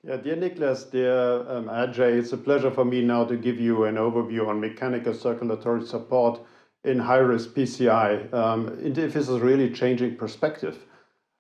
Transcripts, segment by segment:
Yeah, dear Nicolas, dear Ajay, it's a pleasure for me now to give you an overview on mechanical circulatory support in high-risk PCI. This is really changing perspective.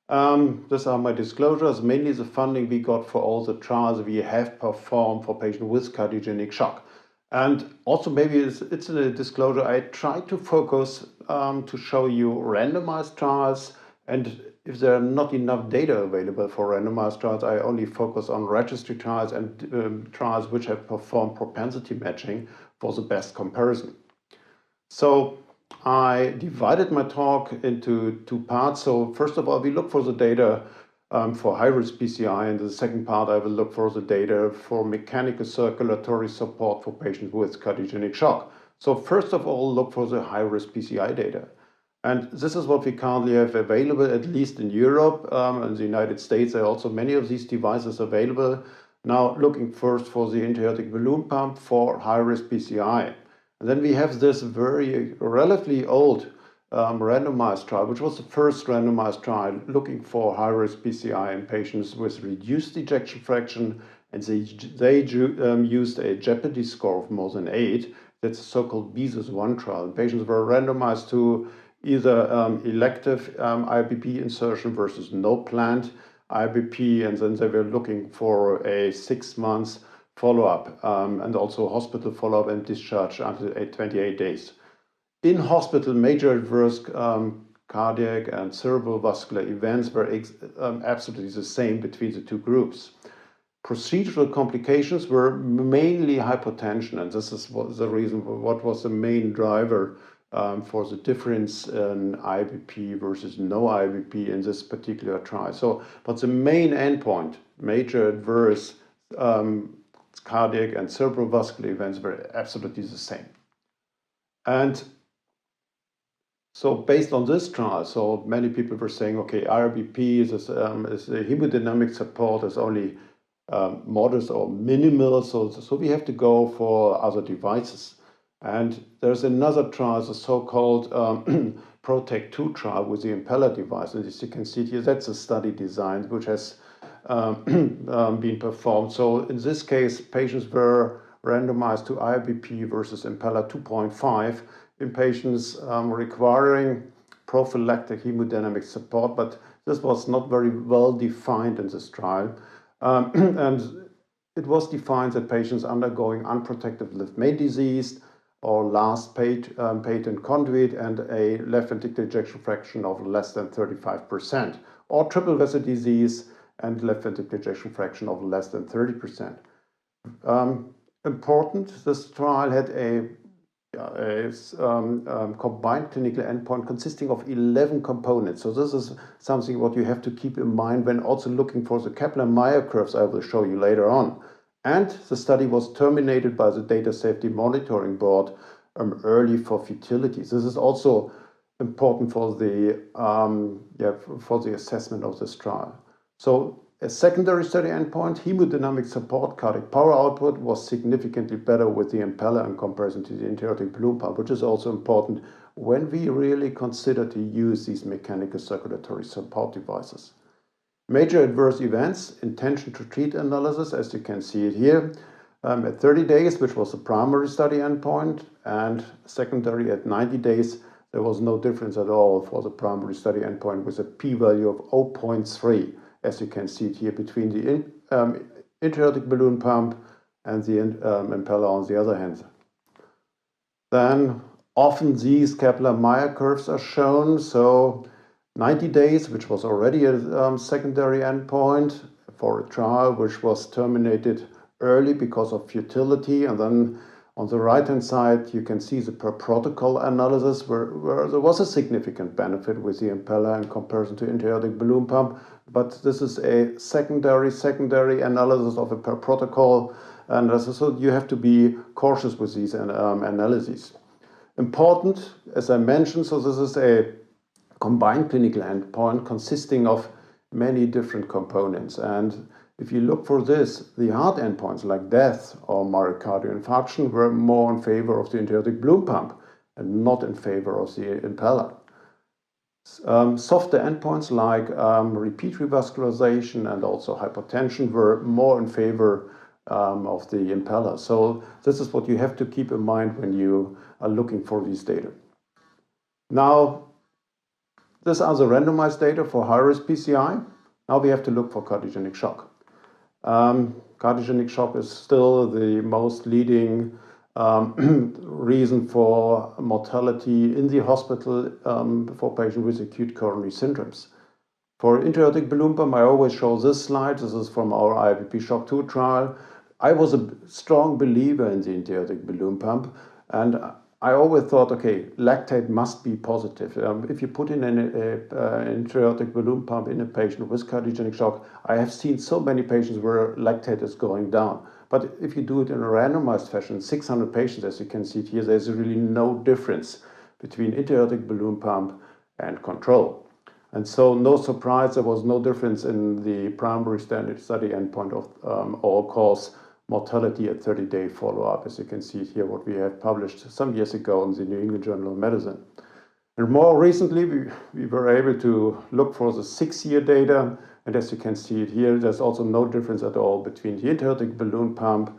These are my disclosures, mainly the funding we got for all the trials we have performed for patients with cardiogenic shock. And also maybe it's a disclosure, I try to focus to show you randomized trials, and if there are not enough data available for randomized trials, I only focus on registry trials and trials which have performed propensity matching for the best comparison. So I divided my talk into two parts. So first of all, we look for the data for high-risk PCI, and the second part, I will look for the data for mechanical circulatory support for patients with cardiogenic shock. So first of all, look for the high-risk PCI data. And this is what we currently have available, at least in Europe. In the United States, there are also many of these devices available. Now, looking first for the intra-aortic balloon pump for high-risk PCI. And then we have this very relatively old randomized trial, which was the first randomized trial looking for high-risk PCI in patients with reduced ejection fraction, and they used a jeopardy score of more than 8. That's a so-called BESIS-1 trial. Patients were randomized to either elective IBP insertion versus no planned IBP, and then they were looking for a 6 months follow-up and also hospital follow-up and discharge after 28 days. In hospital, major adverse cardiac and cerebrovascular events were absolutely the same between the two groups. Procedural complications were mainly hypotension, and this is the reason what was the main driver for the difference in IBP versus no IBP in this particular trial. So, but the main endpoint, major adverse cardiac and cerebrovascular events, were absolutely the same. And so based on this trial, so many people were saying, okay, IRBP is a hemodynamic support is only modest or minimal, so we have to go for other devices. And there's another trial, the so-called PROTECT-2 trial with the impeller device. And as you can see here, that's a study design which has been performed. So in this case, patients were randomized to IRBP versus impeller 2.5 in patients requiring prophylactic hemodynamic support, but this was not very well defined in this trial. And it was defined that patients undergoing unprotected left main disease or last patent conduit and a left ventricular ejection fraction of less than 35%, or triple vessel disease and left ventricular ejection fraction of less than 30%. Important, this trial had a combined clinical endpoint consisting of 11 components. So this is something what you have to keep in mind when also looking for the Kaplan-Meier curves I will show you later on. And the study was terminated by the Data Safety Monitoring Board early for futility. This is also important for the assessment of this trial. So a secondary study endpoint, hemodynamic support cardiac power output, was significantly better with the impeller in comparison to the intra-aortic balloon pump, which is also important when we really consider to use these mechanical circulatory support devices. Major adverse events, intention to treat analysis, as you can see it here, at 30 days, which was the primary study endpoint, and secondary at 90 days, there was no difference at all for the primary study endpoint with a p-value of 0.3. As you can see it here, between the intra-aortic balloon pump and the impeller on the other hand. Then often these Kaplan-Meier curves are shown. So 90 days, which was already a secondary endpoint for a trial, which was terminated early because of futility. And then on the right-hand side, you can see the per protocol analysis where there was a significant benefit with the impeller in comparison to intra-aortic balloon pump. But this is a secondary analysis of a per protocol, and so you have to be cautious with these analyses. Important, as I mentioned, so this is a combined clinical endpoint consisting of many different components. And if you look for this, the hard endpoints like death or myocardial infarction were more in favor of the intra-aortic balloon pump and not in favor of the impeller. Softer endpoints like repeat revascularization and also hypertension were more in favor of the impeller. So this is what you have to keep in mind when you are looking for these data. Now, these are the randomized data for high-risk PCI. Now we have to look for cardiogenic shock. Cardiogenic shock is still the most leading reason for mortality in the hospital for patients with acute coronary syndromes. For intra-aortic balloon pump, I always show this slide. This is from our IVP Shock 2 trial. I was a strong believer in the intra-aortic balloon pump, and I always thought, okay, lactate must be positive. If you put in an intra-aortic balloon pump in a patient with cardiogenic shock, I have seen so many patients where lactate is going down. But if you do it in a randomized fashion, 600 patients, as you can see here, there's really no difference between intra-aortic balloon pump and control. And so no surprise, there was no difference in the primary standard study endpoint of all-cause mortality at 30-day follow-up, as you can see here, what we have published some years ago in the New England Journal of Medicine. And more recently, we were able to look for the 6-year data, and as you can see it here, there's also no difference at all between the intra-aortic balloon pump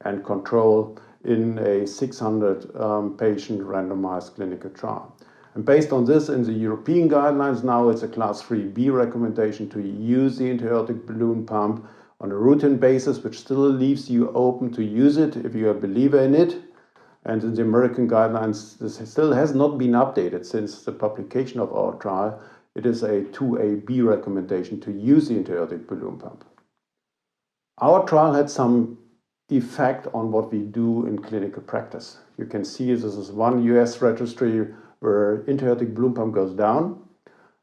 and control in a 600-patient randomized clinical trial. And based on this, in the European guidelines, now it's a Class 3B recommendation to use the intra-aortic balloon pump on a routine basis, which still leaves you open to use it if you're a believer in it. And in the American guidelines, this still has not been updated since the publication of our trial. It is a 2AB recommendation to use the intra-aortic balloon pump. Our trial had some effect on what we do in clinical practice. You can see this is one US registry where intra-aortic balloon pump goes down.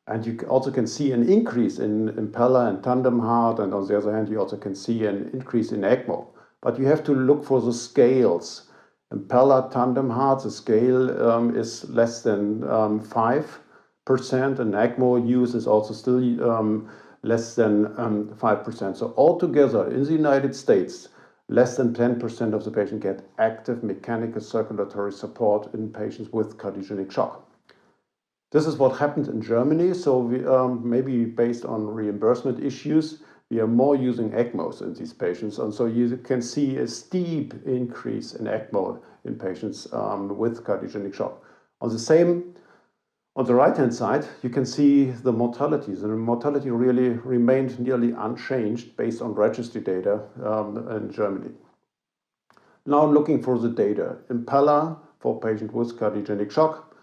And you also can see an increase in impeller and tandem heart, and on the other hand, you also can see an increase in ECMO. But you have to look for the scales. Impeller, tandem heart, the scale is less than 5%, and ECMO use is also still less than 5%. So altogether, in the United States, less than 10% of the patients get active mechanical circulatory support in patients with cardiogenic shock. This is what happened in Germany, so we, maybe based on reimbursement issues, we are more using ECMOs in these patients, and so you can see a steep increase in ECMO in patients with cardiogenic shock. On the right-hand side, you can see the mortalities, and the mortality really remained nearly unchanged based on registry data in Germany. Now looking for the data. Impeller for patients with cardiogenic shock.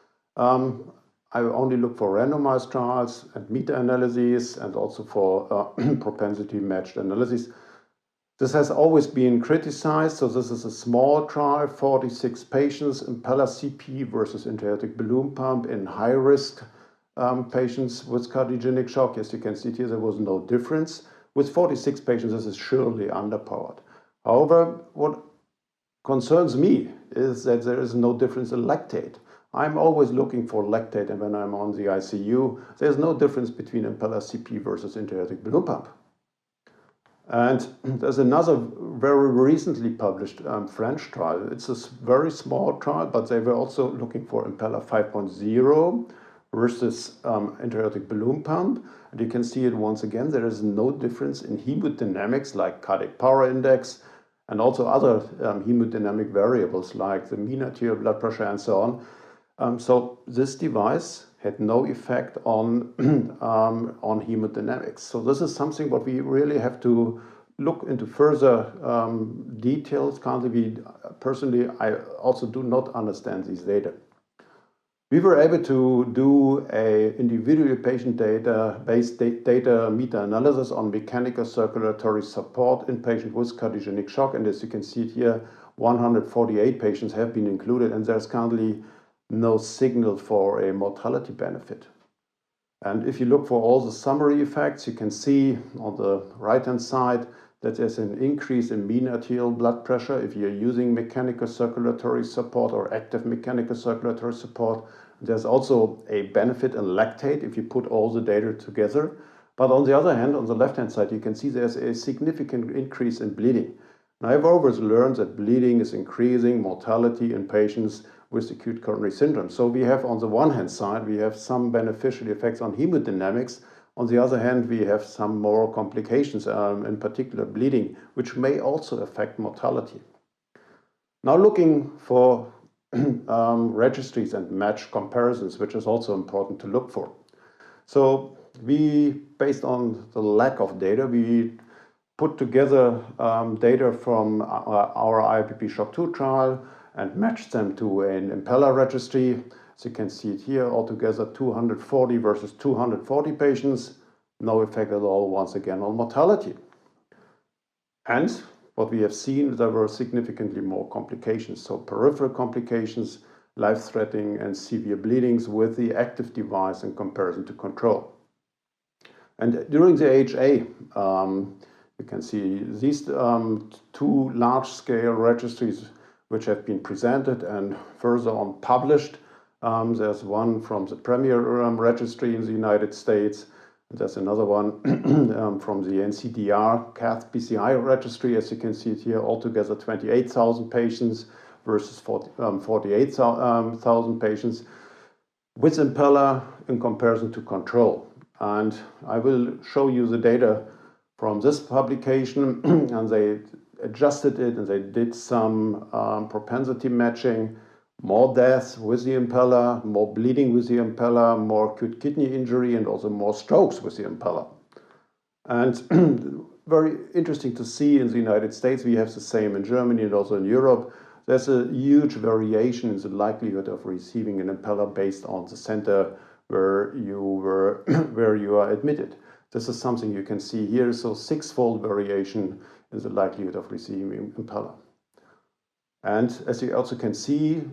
I only look for randomized trials and meta-analyses and also for propensity-matched analysis. This has always been criticized, so this is a small trial, 46 patients, impeller CP versus intra-aortic balloon pump in high-risk patients with cardiogenic shock. As you can see here, there was no difference. With 46 patients, this is surely underpowered. However, what concerns me is that there is no difference in lactate. I'm always looking for lactate, and when I'm on the ICU, there's no difference between impeller CP versus intra-aortic balloon pump. And there's another very recently published French trial. It's a very small trial, but they were also looking for impeller 5.0 versus intra-aortic balloon pump. And you can see it once again, there is no difference in hemodynamics like cardiac power index and also other hemodynamic variables like the mean arterial blood pressure and so on. So this device had no effect on hemodynamics. So this is something what we really have to look into further details. Currently, personally, I also do not understand these data. We were able to do a individual patient data-based data meta-analysis on mechanical circulatory support in patients with cardiogenic shock. And as you can see here, 148 patients have been included, and there's currently no signal for a mortality benefit. And if you look for all the summary effects, you can see on the right-hand side that there's an increase in mean arterial blood pressure if you're using mechanical circulatory support or active mechanical circulatory support. There's also a benefit in lactate if you put all the data together. But on the other hand, on the left-hand side, you can see there's a significant increase in bleeding. Now, I've always learned that bleeding is increasing mortality in patients with acute coronary syndrome. So we have, on the one hand side, we have some beneficial effects on hemodynamics. On the other hand, we have some more complications, in particular bleeding, which may also affect mortality. Now looking for registries and match comparisons, which is also important to look for. So we, based on the lack of data, we put together data from our IABP Shock 2 trial and matched them to an Impeller registry. As you can see it here, altogether 240 versus 240 patients, no effect at all, once again, on mortality. And what we have seen, there were significantly more complications. So peripheral complications, life-threatening and severe bleedings with the active device in comparison to control. And during the AHA, you can see these two large-scale registries which have been presented and further on published. There's one from the Premier registry in the United States. There's another one from the NCDR Cath PCI registry. As you can see it here, altogether 28,000 patients versus 48,000 patients with Impeller in comparison to control. And I will show you the data from this publication, and they adjusted it and they did some propensity matching, more deaths with the Impeller, more bleeding with the Impeller, more acute kidney injury, and also more strokes with the Impeller. And very interesting to see in the United States, we have the same in Germany and also in Europe. There's a huge variation in the likelihood of receiving an Impeller based on the center where you are admitted. This is something you can see here, so six-fold variation in the likelihood of receiving Impeller. And as you also can see,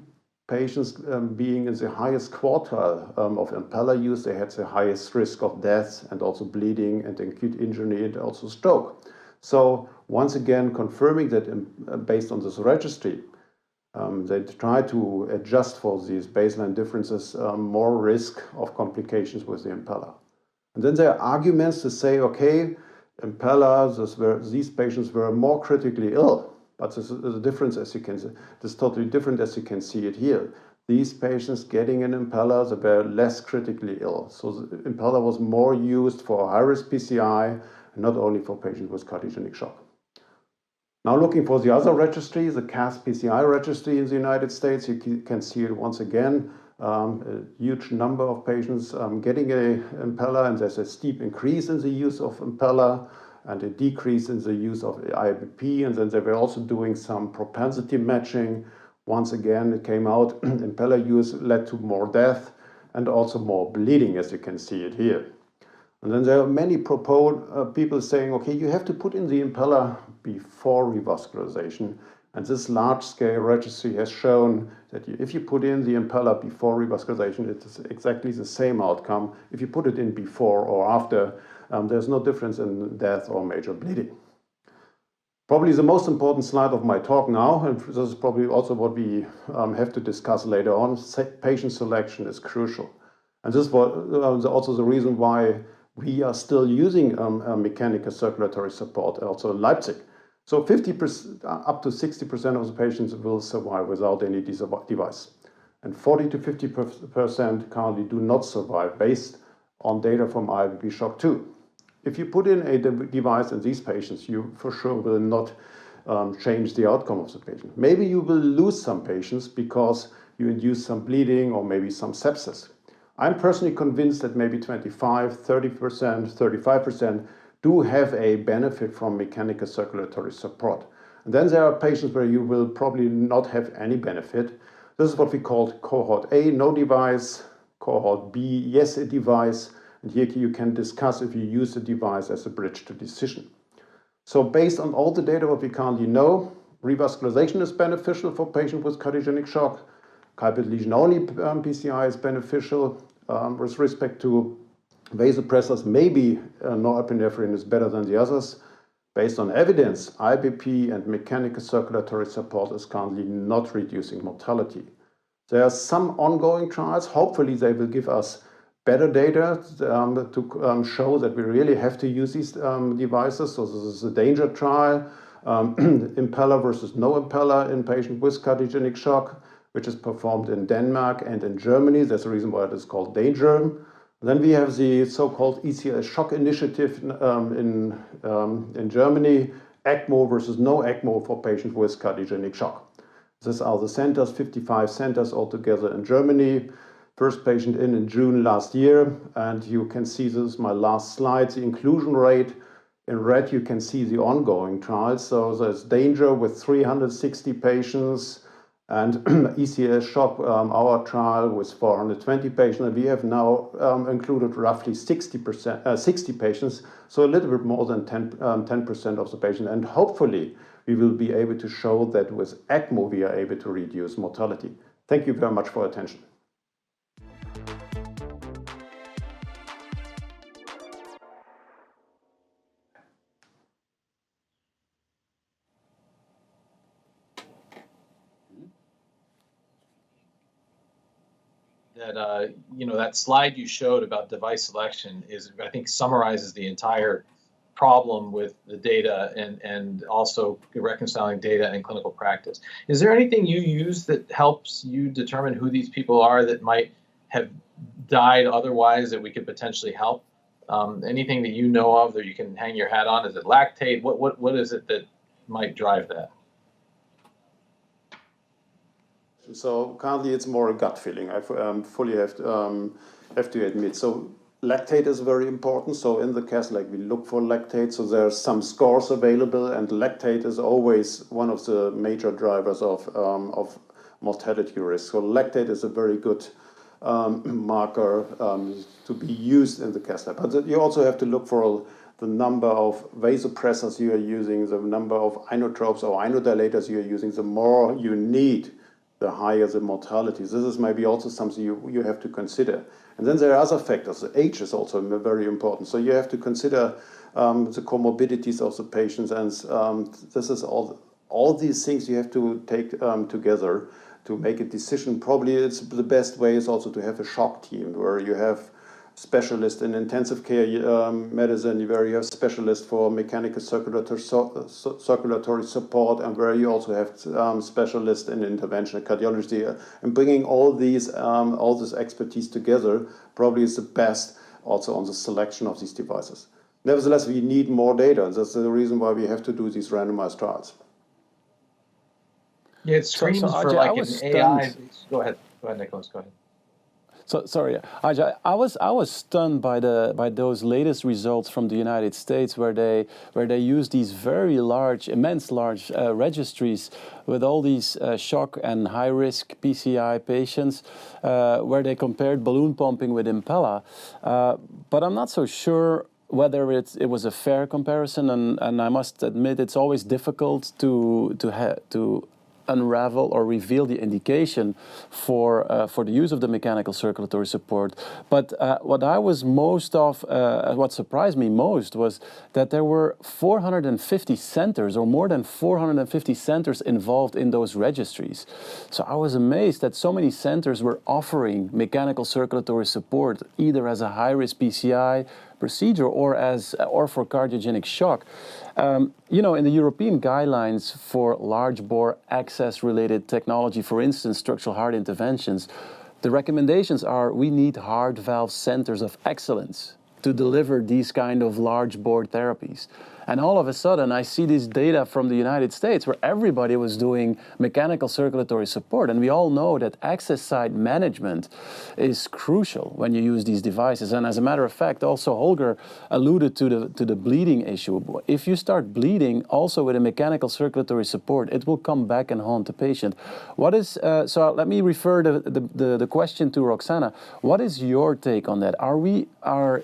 patients being in the highest quartile of Impeller use, they had the highest risk of death and also bleeding and acute injury and also stroke. So once again, confirming that based on this registry, they try to adjust for these baseline differences, more risk of complications with the Impeller. And then there are arguments to say, okay, Impeller, these patients were more critically ill. But this is a difference, as you can see. This is totally different as you can see it here. These patients getting an Impeller, they were less critically ill. So the Impeller was more used for high-risk PCI, not only for patients with cardiogenic shock. Now looking for the other registry, the Cath PCI registry in the United States, you can see it once again, a huge number of patients getting an Impeller, and there's a steep increase in the use of Impeller and a decrease in the use of IABP, and then they were also doing some propensity matching. Once again, it came out, Impeller use led to more death and also more bleeding, as you can see it here. And then there are many people saying, okay, you have to put in the Impeller before revascularization. And this large-scale registry has shown that if you put in the Impeller before revascularization, it is exactly the same outcome. If you put it in before or after, there's no difference in death or major bleeding. Probably the most important slide of my talk now, and this is probably also what we have to discuss later on, patient selection is crucial. And this was also the reason why we are still using mechanical circulatory support also in Leipzig. So 50%, up to 60% of the patients will survive without any device. And 40 to 50% currently do not survive based on data from IABP Shock 2. If you put in a device in these patients, you for sure will not change the outcome of the patient. Maybe you will lose some patients because you induce some bleeding or maybe some sepsis. I'm personally convinced that maybe 25, 30%, 35% do have a benefit from mechanical circulatory support. And then there are patients where you will probably not have any benefit. This is what we call cohort A, no device, cohort B, yes, a device. And here you can discuss if you use the device as a bridge to decision. So based on all the data what we currently know, revascularization is beneficial for patients with cardiogenic shock. Carpet lesion only PCI is beneficial with respect to vasopressors. Maybe norepinephrine is better than the others. Based on evidence, IABP and mechanical circulatory support is currently not reducing mortality. There are some ongoing trials. Hopefully they will give us better data to show that we really have to use these devices. So this is a danger trial, Impeller versus no Impeller in patients with cardiogenic shock. which is performed in Denmark and in Germany. That's the reason why it is called Danger. Then we have the so-called ECLS shock initiative in Germany, ECMO versus no ECMO for patients with cardiogenic shock. These are the centers, 55 centers altogether in Germany. First patient in June last year, and you can see, this is my last slide, the inclusion rate. In red, you can see the ongoing trials. So there's Danger with 360 patients, and ECLS shock, our trial with 420 patients. And we have now included roughly 60 patients, so a little bit more than 10% of the patients. And hopefully, we will be able to show that with ECMO, we are able to reduce mortality. Thank you very much for your attention. That that slide you showed about device selection is, I think, summarizes the entire problem with the data and also reconciling data and clinical practice. Is there anything you use that helps you determine who these people are that might have died otherwise that we could potentially help? Anything that you know of that you can hang your hat on? Is it lactate? What is it that might drive that? So currently it's more a gut feeling. I fully have to admit. So lactate is very important. So in the case, like, we look for lactate. So there are some scores available, and lactate is always one of the major drivers of mortality risk. So lactate is a very good marker to be used in the case lab. But you also have to look for the number of vasopressors you are using, the number of inotropes or inodilators you are using. The more you need, the higher the mortality. This is maybe also something you have to consider. And then there are other factors. The age is also very important. So you have to consider the comorbidities of the patients, and this is all these things you have to take together to make a decision. Probably it's the best way is also to have a shock team where you have specialists in intensive care medicine, where you have specialists for mechanical circulatory support, and where you also have specialists in interventional cardiology. And bringing all this expertise together probably is the best also on the selection of these devices. Nevertheless, we need more data, and that's the reason why we have to do these randomized trials. Yeah, it screams for like an AI. Go ahead, Nicolas. Go ahead. So sorry, Ajay, I was stunned by those latest results from the United States, where they use these very large, immense large registries with all these shock and high risk PCI patients, where they compared balloon pumping with Impella, but I'm not so sure whether it was a fair comparison, and I must admit it's always difficult to unravel or reveal the indication for the use of the mechanical circulatory support. But what surprised me most was that there were 450 centers, or more than 450 centers involved in those registries. So I was amazed that so many centers were offering mechanical circulatory support, either as a high-risk PCI procedure or for cardiogenic shock. In the European guidelines for large bore access-related technology, for instance, structural heart interventions, the recommendations are we need heart valve centers of excellence to deliver these kind of large bore therapies. And all of a sudden, I see this data from the United States where everybody was doing mechanical circulatory support. And we all know that access site management is crucial when you use these devices. And as a matter of fact, also Holger alluded to the bleeding issue. If you start bleeding also with a mechanical circulatory support, it will come back and haunt the patient. So let me refer the question to Roxana. What is your take on that?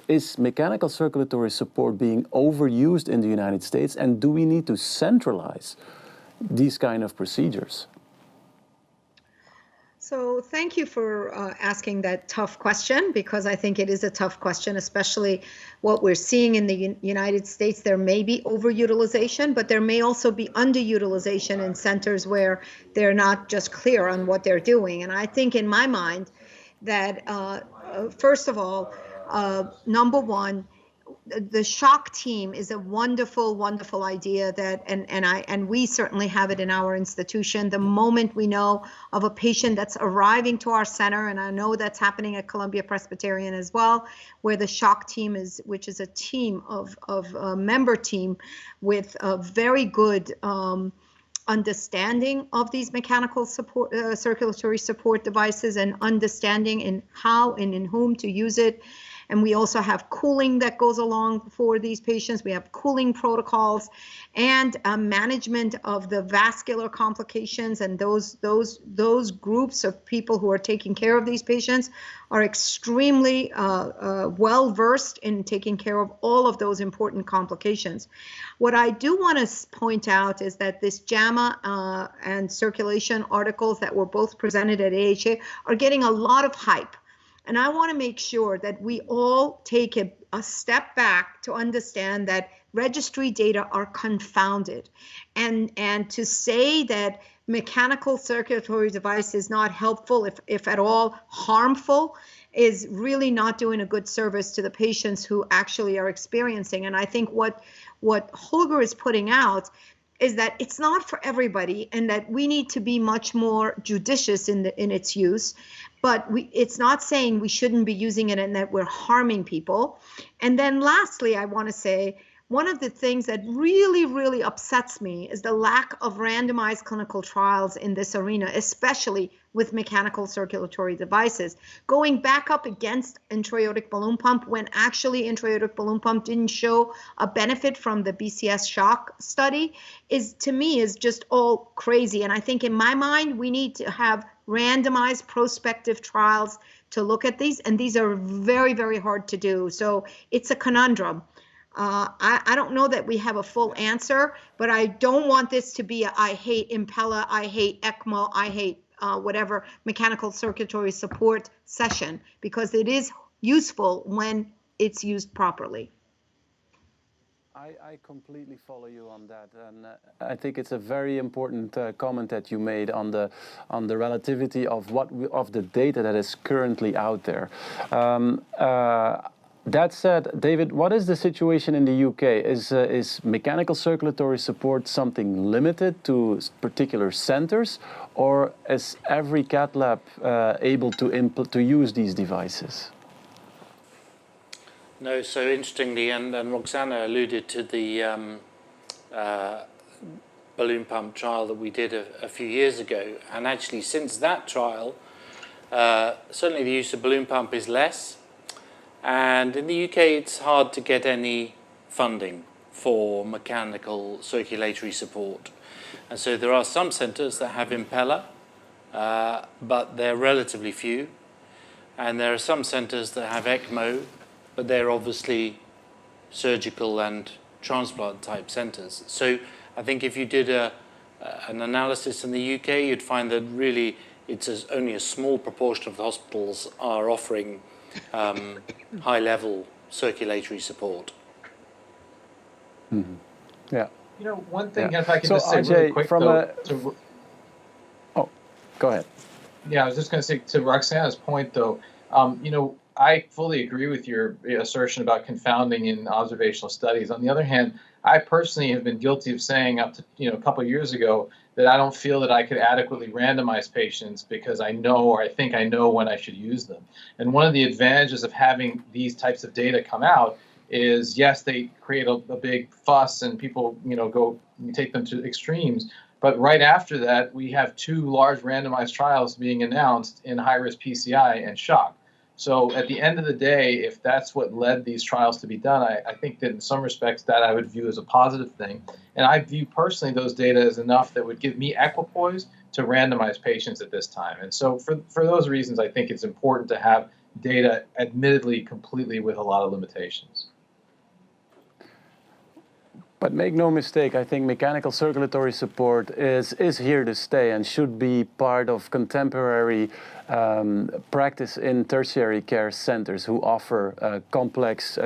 Is mechanical circulatory support being overused in the United States, and do we need to centralize these kind of procedures? So thank you for asking that tough question, because I think it is a tough question, especially what we're seeing in the United States. There may be overutilization, but there may also be underutilization in centers where they're not just clear on what they're doing. And I think in my mind that, first of all, number one, the shock team is a wonderful, wonderful idea that, and we certainly have it in our institution. The moment we know of a patient that's arriving to our center, and I know that's happening at Columbia Presbyterian as well, where the shock team is, which is a team of a member team with a very good understanding of these mechanical support, circulatory support devices, and understanding in how and in whom to use it. And we also have cooling that goes along for these patients. We have cooling protocols and management of the vascular complications. And those groups of people who are taking care of these patients are extremely well versed in taking care of all of those important complications. What I do want to point out is that this JAMA and circulation articles that were both presented at AHA are getting a lot of hype. And I want to make sure that we all take a step back to understand that registry data are confounded. And to say that mechanical circulatory device is not helpful, if at all harmful, is really not doing a good service to the patients who actually are experiencing. And I think what Holger is putting out is that it's not for everybody, and that we need to be much more judicious in its use. But it's not saying we shouldn't be using it and that we're harming people. And then lastly, I want to say, one of the things that really, really upsets me is the lack of randomized clinical trials in this arena, especially with mechanical circulatory devices. Going back up against intra-aortic balloon pump when actually intra-aortic balloon pump didn't show a benefit from the BCS shock study to me is just all crazy. And I think in my mind, we need to have randomized prospective trials to look at these, and these are very, very hard to do. So it's a conundrum. I don't know that we have a full answer, but I don't want this to be I hate Impella, I hate ECMO, I hate whatever mechanical circulatory support session, because it is useful when it's used properly. I completely follow you on that, and I think it's a very important comment that you made on the relativity of of the data that is currently out there. That said, David, what is the situation in the UK? Is mechanical circulatory support something limited to particular centers, or is every cath lab able to use these devices? No, so interestingly, and Roxana alluded to the balloon pump trial that we did a few years ago, and actually since that trial, certainly the use of balloon pump is less. And in the UK, it's hard to get any funding for mechanical circulatory support. And so there are some centres that have Impella, but they're relatively few. And there are some centres that have ECMO, but they're obviously surgical and transplant type centres. So I think if you did an analysis in the UK, you'd find that really it's only a small proportion of the hospitals are offering high-level circulatory support. Mm-hmm. Yeah. You know, one thing, Yeah. if I could So, just say Ajay, really quick, from though, Oh, go ahead. Yeah, I was just going to say to Roxana's point, though, you know, I fully agree with your assertion about confounding in observational studies. On the other hand, I personally have been guilty of saying up to a couple of years ago that I don't feel that I could adequately randomize patients because I know, or I think I know, when I should use them. And one of the advantages of having these types of data come out is, yes, they create a big fuss and people take them to extremes. But right after that, we have 2 large randomized trials being announced in high-risk PCI and shock. So at the end of the day, if that's what led these trials to be done, I think that in some respects that I would view as a positive thing. And I view personally those data as enough that would give me equipoise to randomize patients at this time. And so for those reasons, I think it's important to have data, admittedly, completely with a lot of limitations. But make no mistake, I think mechanical circulatory support is here to stay and should be part of contemporary practice in tertiary care centers who offer complex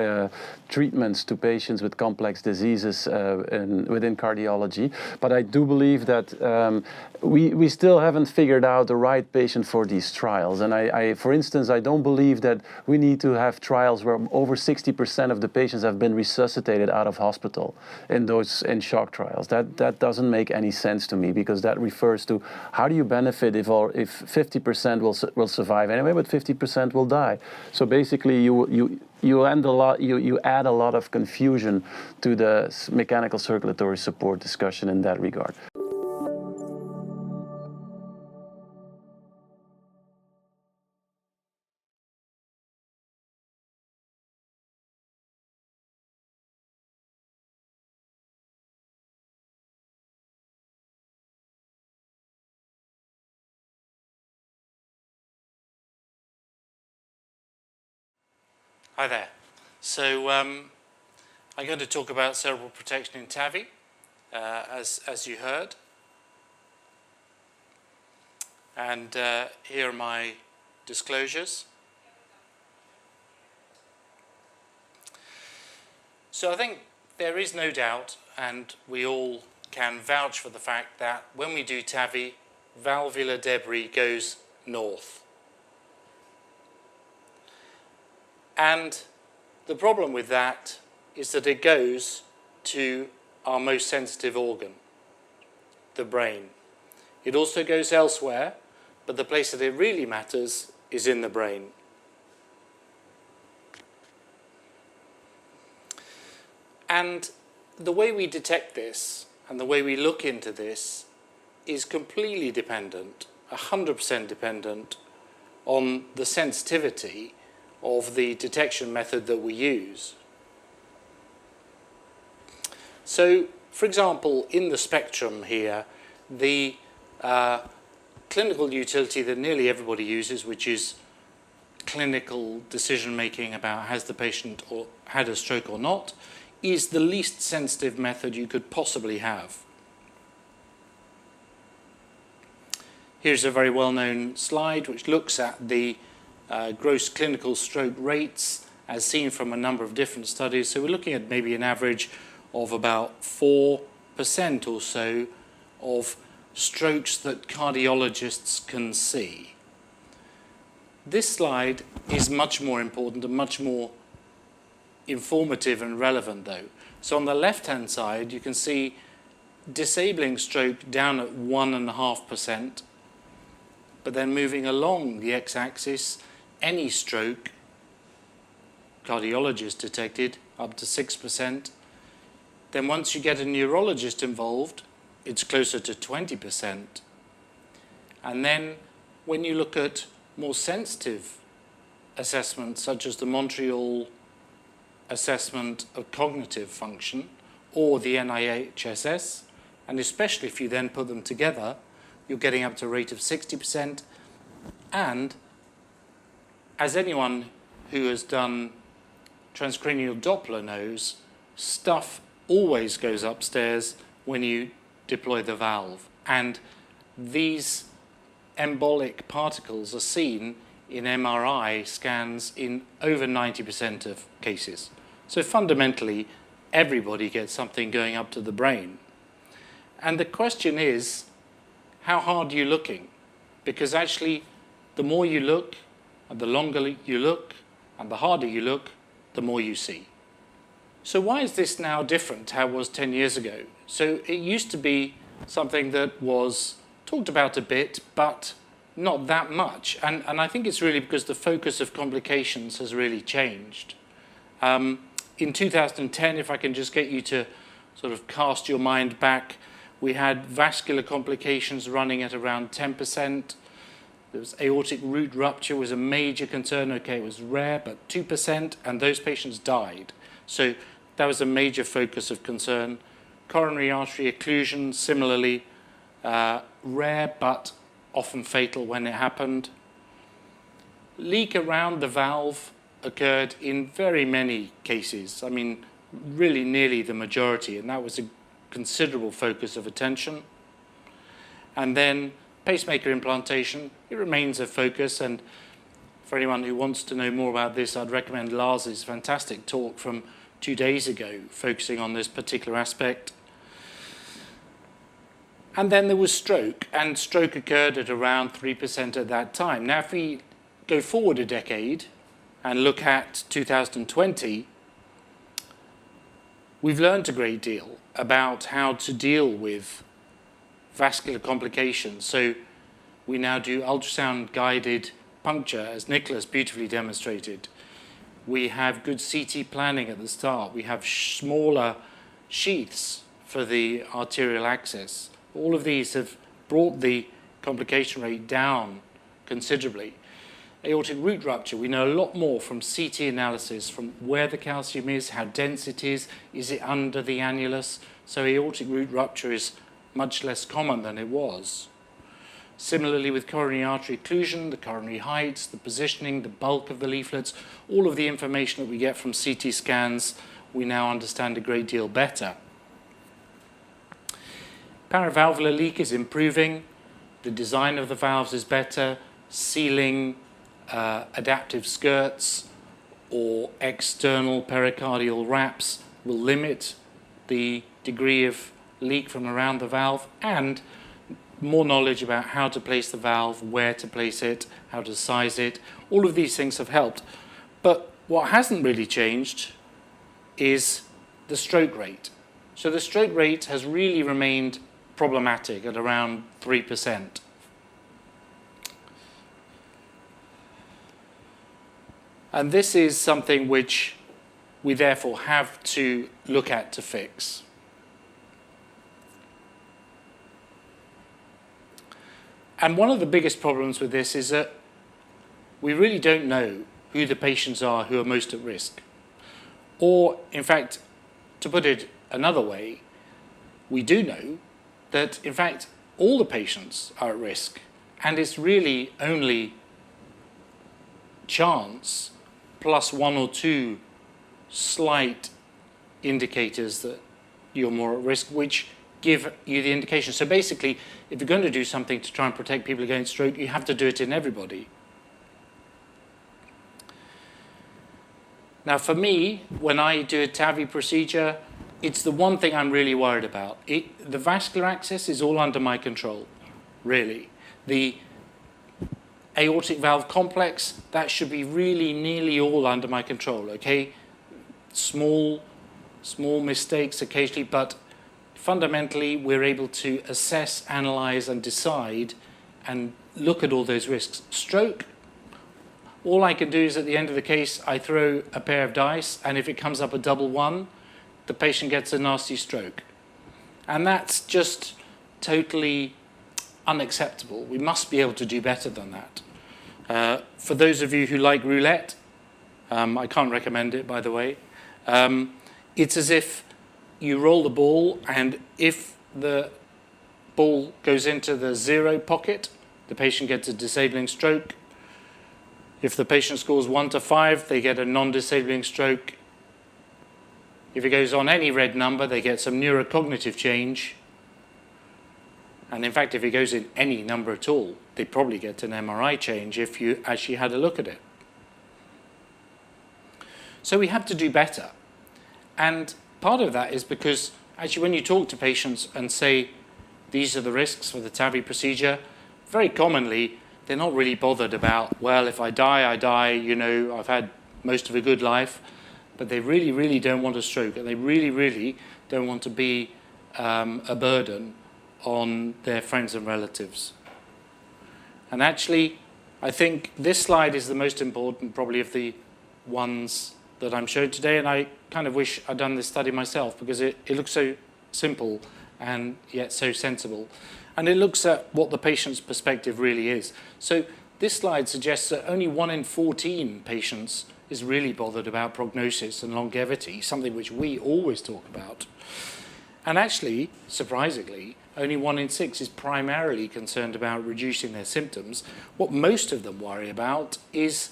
treatments to patients with complex diseases within cardiology. But I do believe that we still haven't figured out the right patient for these trials. And for instance, I don't believe that we need to have trials where over 60% of the patients have been resuscitated out of hospital in shock trials. That doesn't make any sense to me, because that refers to how do you benefit if 50% will survive anyway, but 50% will die. So basically, you add a lot of confusion to the mechanical circulatory support discussion in that regard. Hi there. So I'm going to talk about cerebral protection in TAVI, as you heard. And here are my disclosures. So I think there is no doubt, and we all can vouch for the fact that when we do TAVI, valvular debris goes north. And the problem with that is that it goes to our most sensitive organ, the brain. It also goes elsewhere, but the place that it really matters is in the brain. And the way we detect this and the way we look into this is completely dependent, 100% dependent on the sensitivity of the detection method that we use. So, for example, in the spectrum here, the clinical utility that nearly everybody uses, which is clinical decision-making about has the patient had a stroke or not, is the least sensitive method you could possibly have. Here's a very well-known slide which looks at the gross clinical stroke rates as seen from a number of different studies. So we're looking at maybe an average of about 4% or so of strokes that cardiologists can see. This slide is much more important and much more informative and relevant though. So on the left-hand side, you can see disabling stroke down at 1.5%, but then moving along the x-axis, any stroke, cardiologist detected, up to 6%. Then once you get a neurologist involved, it's closer to 20%. And then when you look at more sensitive assessments, such as the Montreal assessment of cognitive function, or the NIHSS, and especially if you then put them together, you're getting up to a rate of 60%. And as anyone who has done transcranial Doppler knows, stuff always goes upstairs when you deploy the valve. And these embolic particles are seen in MRI scans in over 90% of cases. So fundamentally, everybody gets something going up to the brain. And the question is, how hard are you looking? Because actually, the more you look, and the longer you look, and the harder you look, the more you see. So why is this now different to how it was 10 years ago? So it used to be something that was talked about a bit, but not that much. And I think it's really because the focus of complications has really changed. In 2010, if I can just get you to sort of cast your mind back, we had vascular complications running at around 10%. There was aortic root rupture was a major concern. Okay, it was rare, but 2%, and those patients died. So that was a major focus of concern. Coronary artery occlusion, similarly, rare, but often fatal when it happened. Leak around the valve occurred in very many cases. I mean, really nearly the majority, and that was a considerable focus of attention. And then pacemaker implantation, it remains a focus, and for anyone who wants to know more about this, I'd recommend Lars's fantastic talk from 2 days ago, focusing on this particular aspect. And then there was stroke, and stroke occurred at around 3% at that time. Now, if we go forward a decade and look at 2020, we've learned a great deal about how to deal with vascular complications. So we now do ultrasound-guided puncture, as Nicolas beautifully demonstrated. We have good CT planning at the start. We have smaller sheaths for the arterial access. All of these have brought the complication rate down considerably. Aortic root rupture, we know a lot more from CT analysis, from where the calcium is, how dense it is it under the annulus? So aortic root rupture is much less common than it was. Similarly with coronary artery occlusion, the coronary heights, the positioning, the bulk of the leaflets, all of the information that we get from CT scans, we now understand a great deal better. Paravalvular leak is improving. The design of the valves is better. Sealing, adaptive skirts or external pericardial wraps will limit the degree of leak from around the valve, and more knowledge about how to place the valve, where to place it, how to size it. All of these things have helped. But what hasn't really changed is the stroke rate. So the stroke rate has really remained problematic at around 3%. And this is something which we therefore have to look at to fix. And one of the biggest problems with this is that we really don't know who the patients are who are most at risk. Or, in fact, to put it another way, we do know that, in fact, all the patients are at risk, and it's really only chance plus one or two slight indicators that you're more at risk, which give you the indication. So basically, if you're going to do something to try and protect people against stroke, you have to do it in everybody. Now, for me, when I do a TAVI procedure, it's the one thing I'm really worried about. The vascular access is all under my control, really. The aortic valve complex, that should be really nearly all under my control, okay? Small mistakes occasionally, but fundamentally, we're able to assess, analyze, and decide and look at all those risks. Stroke, all I can do is at the end of the case, I throw a pair of dice, and if it comes up a double one, the patient gets a nasty stroke. And that's just totally unacceptable. We must be able to do better than that. For those of you who like roulette, I can't recommend it, by the way, it's as if you roll the ball, and if the ball goes into the 0 pocket, the patient gets a disabling stroke. If the patient scores 1 to 5, they get a non-disabling stroke. If it goes on any red number, they get some neurocognitive change. And in fact, if it goes in any number at all, they probably get an MRI change if you actually had a look at it. So we have to do better. And part of that is because actually when you talk to patients and say, these are the risks for the TAVI procedure, very commonly, they're not really bothered about, well, if I die, I die, you know, I've had most of a good life. But they really, really don't want a stroke, and they really, really don't want to be a burden on their friends and relatives. And actually, I think this slide is the most important probably of the ones that I'm showing today, and I kind of wish I'd done this study myself because it looks so simple and yet so sensible. And it looks at what the patient's perspective really is. So this slide suggests that only 1 in 14 patients is really bothered about prognosis and longevity, something which we always talk about. And actually, surprisingly, only 1 in 6 is primarily concerned about reducing their symptoms. What most of them worry about is,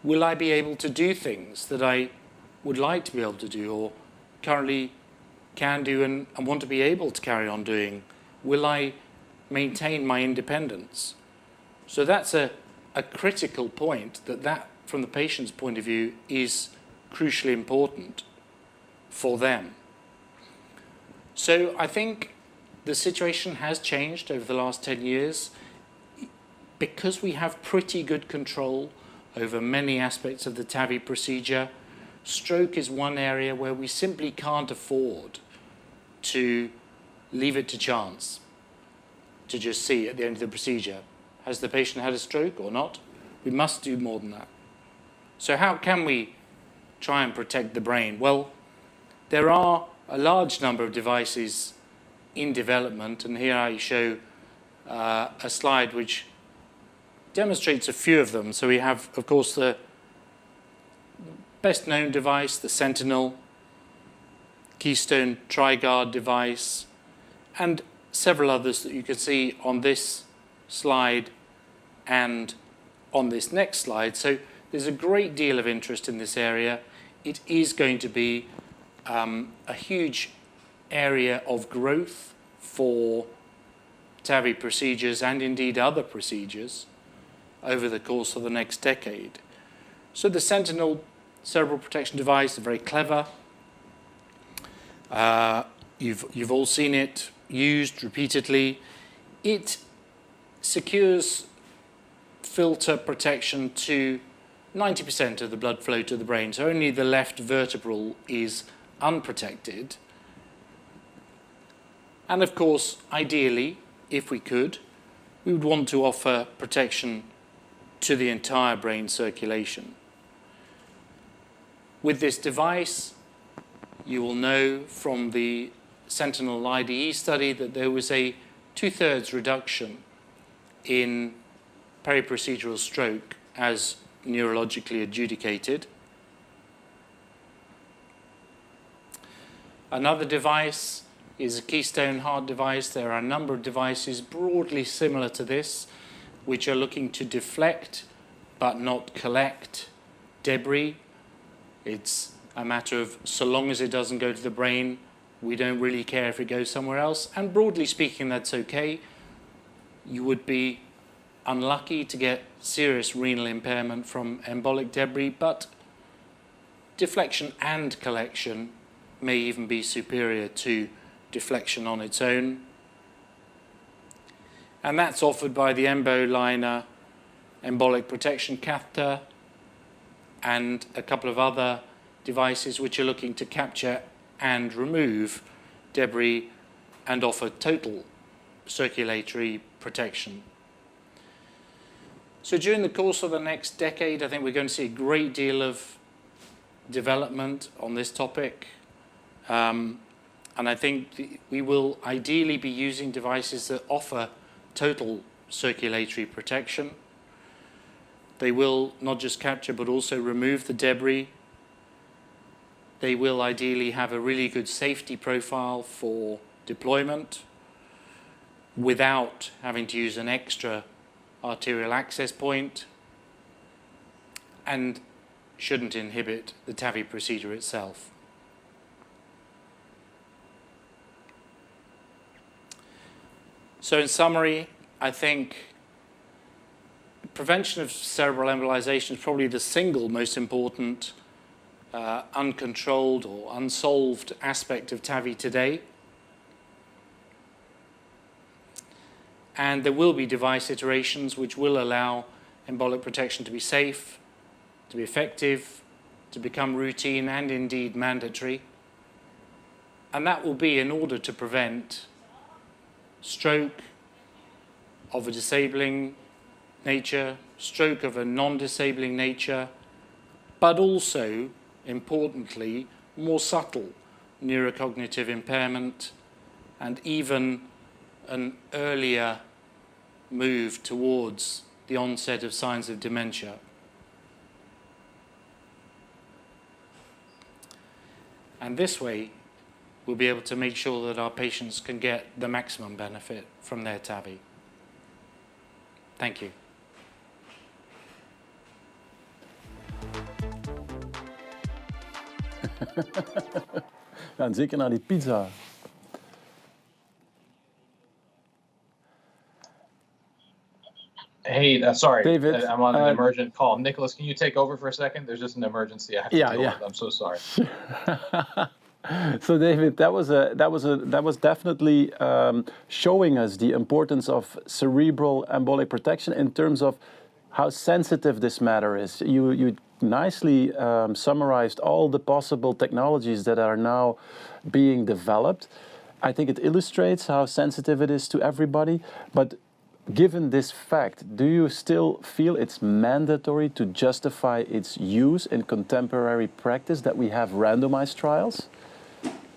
will I be able to do things that I would like to be able to do or currently can do and want to be able to carry on doing? Will I maintain my independence. So that's a critical point that from the patient's point of view is crucially important for them. So I think the situation has changed over the last 10 years because we have pretty good control over many aspects of the TAVI procedure. Stroke is one area where we simply can't afford to leave it to chance, to just see at the end of the procedure, has the patient had a stroke or not? We must do more than that. So how can we try and protect the brain? Well, there are a large number of devices in development, and here I show a slide which demonstrates a few of them. So we have, of course, the best known device, the Sentinel, Keystone TriGuard device, and several others that you can see on this slide and on this next slide. So there's a great deal of interest in this area. It is going to be a huge area of growth for TAVI procedures and indeed other procedures over the course of the next decade. So the Sentinel cerebral protection device is very clever. You've all seen it used repeatedly. It secures filter protection to 90% of the blood flow to the brain, so only the left vertebral is unprotected. And of course, ideally, if we could, we would want to offer protection to the entire brain circulation. With this device, you will know from the Sentinel IDE study that there was a 2/3 reduction in periprocedural stroke as neurologically adjudicated. Another device is a Keystone heart device. There are a number of devices broadly similar to this, which are looking to deflect but not collect debris. It's a matter of, so long as it doesn't go to the brain, we don't really care if it goes somewhere else. And broadly speaking, that's okay. You would be unlucky to get serious renal impairment from embolic debris, but deflection and collection may even be superior to deflection on its own. And that's offered by the Emboliner embolic protection catheter and a couple of other devices which are looking to capture and remove debris and offer total circulatory protection. So during the course of the next decade, I think we're going to see a great deal of development on this topic. And I think we will ideally be using devices that offer total circulatory protection. They will not just capture but also remove the debris. They will ideally have a really good safety profile for deployment without having to use an extra arterial access point, and shouldn't inhibit the TAVI procedure itself. So in summary, I think prevention of cerebral embolization is probably the single most important uncontrolled or unsolved aspect of TAVI today. And there will be device iterations which will allow embolic protection to be safe, to be effective, to become routine and indeed mandatory. And that will be in order to prevent stroke of a disabling nature, stroke of a non-disabling nature, but also, importantly, more subtle neurocognitive impairment and even an earlier move towards the onset of signs of dementia. And this way, we'll be able to make sure that our patients can get the maximum benefit from their TAVI. Thank you. Ja, en zeker naar die pizza. Hey, sorry, David, I'm on an emergent call. Nicolas, can you take over for a second? There's just an emergency I have to deal with. I'm so sorry. So David, that was definitely showing us the importance of cerebral embolic protection in terms of how sensitive this matter is. You nicely summarized all the possible technologies that are now being developed. I think it illustrates how sensitive it is to everybody, but given this fact, do you still feel it's mandatory to justify its use in contemporary practice that we have randomized trials?